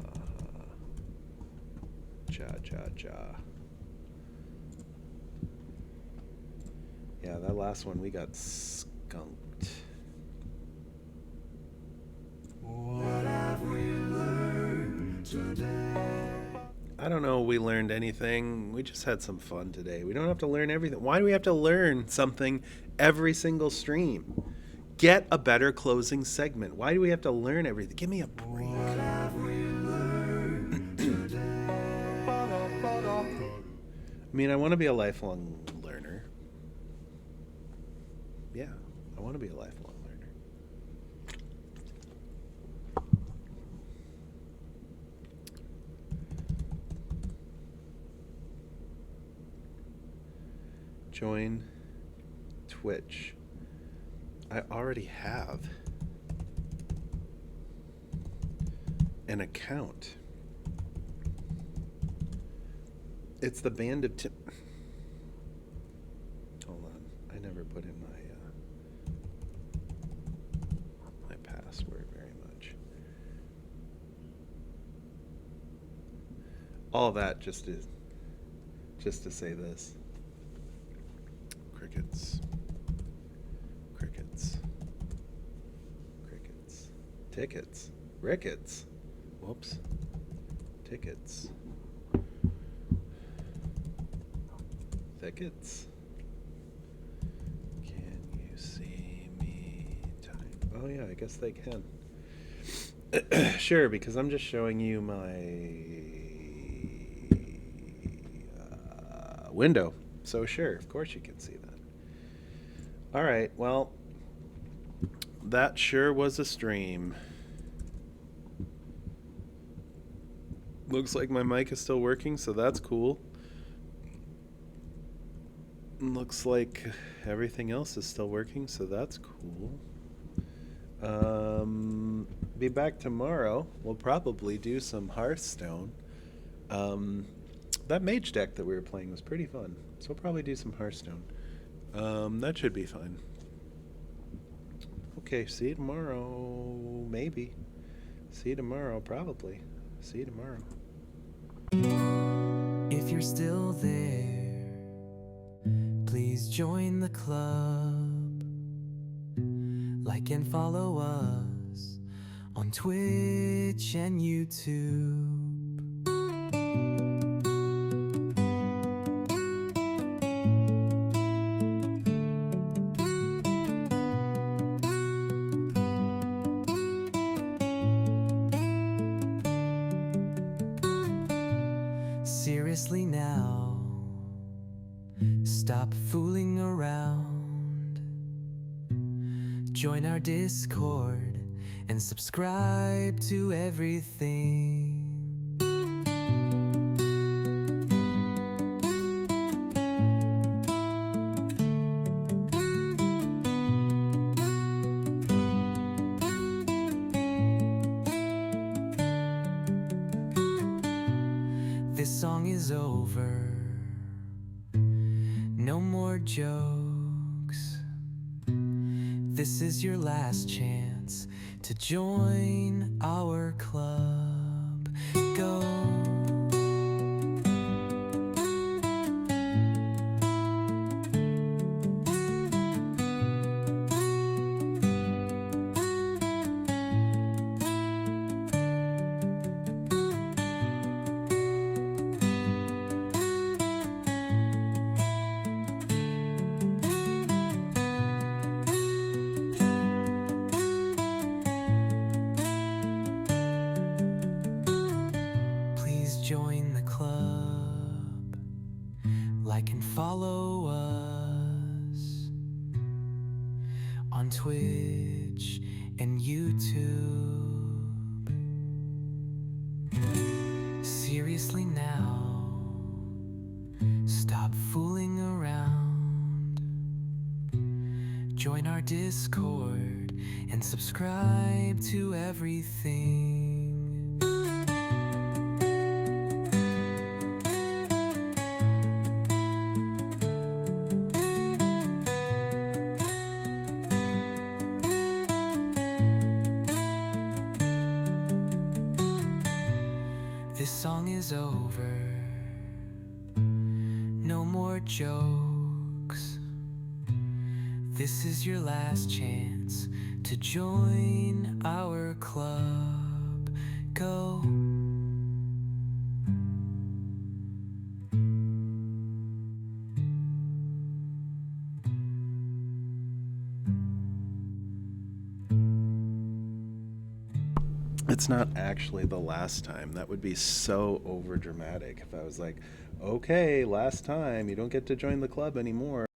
Cha cha cha. Yeah, that last one we got skunked. What have we learned today? I don't know we learned anything. We just had some fun today. We don't have to learn everything. Why do we have to learn something every single stream? Get a better closing segment. Why do we have to learn everything? Give me a break. What have we learned today? I mean, I want to be a lifelong learner. Yeah, I want to be a lifelong learner. Join Twitch. I already have an account. It's the Band of Tim. Hold on, I never put in my password very much. All that just to say this. Crickets. Crickets. Crickets. Tickets. Rickets. Whoops. Tickets. Thickets. Can you see me type? Oh yeah, I guess they can. Sure, because I'm just showing you my window. So sure, of course you can see that. All right, well, that sure was a stream. Looks like my mic is still working, so that's cool. Looks like everything else is still working, so that's cool. Be back tomorrow. We'll probably do some Hearthstone. That mage deck that we were playing was pretty fun, so we'll probably do some Hearthstone. That should be fun. Okay, see you tomorrow. Maybe. See you tomorrow, probably. See you tomorrow. If you're still there, please join the club. Like and follow us on Twitch and YouTube. Seriously now, stop fooling around. Join our Discord and subscribe to everything. song is over. No more jokes. This is your last chance to join our club. Go. Please join the club. Like and follow us on Twitch and YouTube. Seriously now, stop fooling around. Join our Discord and subscribe to everything. This song is over. No more jokes. This is your last chance to join our club. Go. It's not actually the last time. That would be so over dramatic if I was like, okay, last time, you don't get to join the club anymore.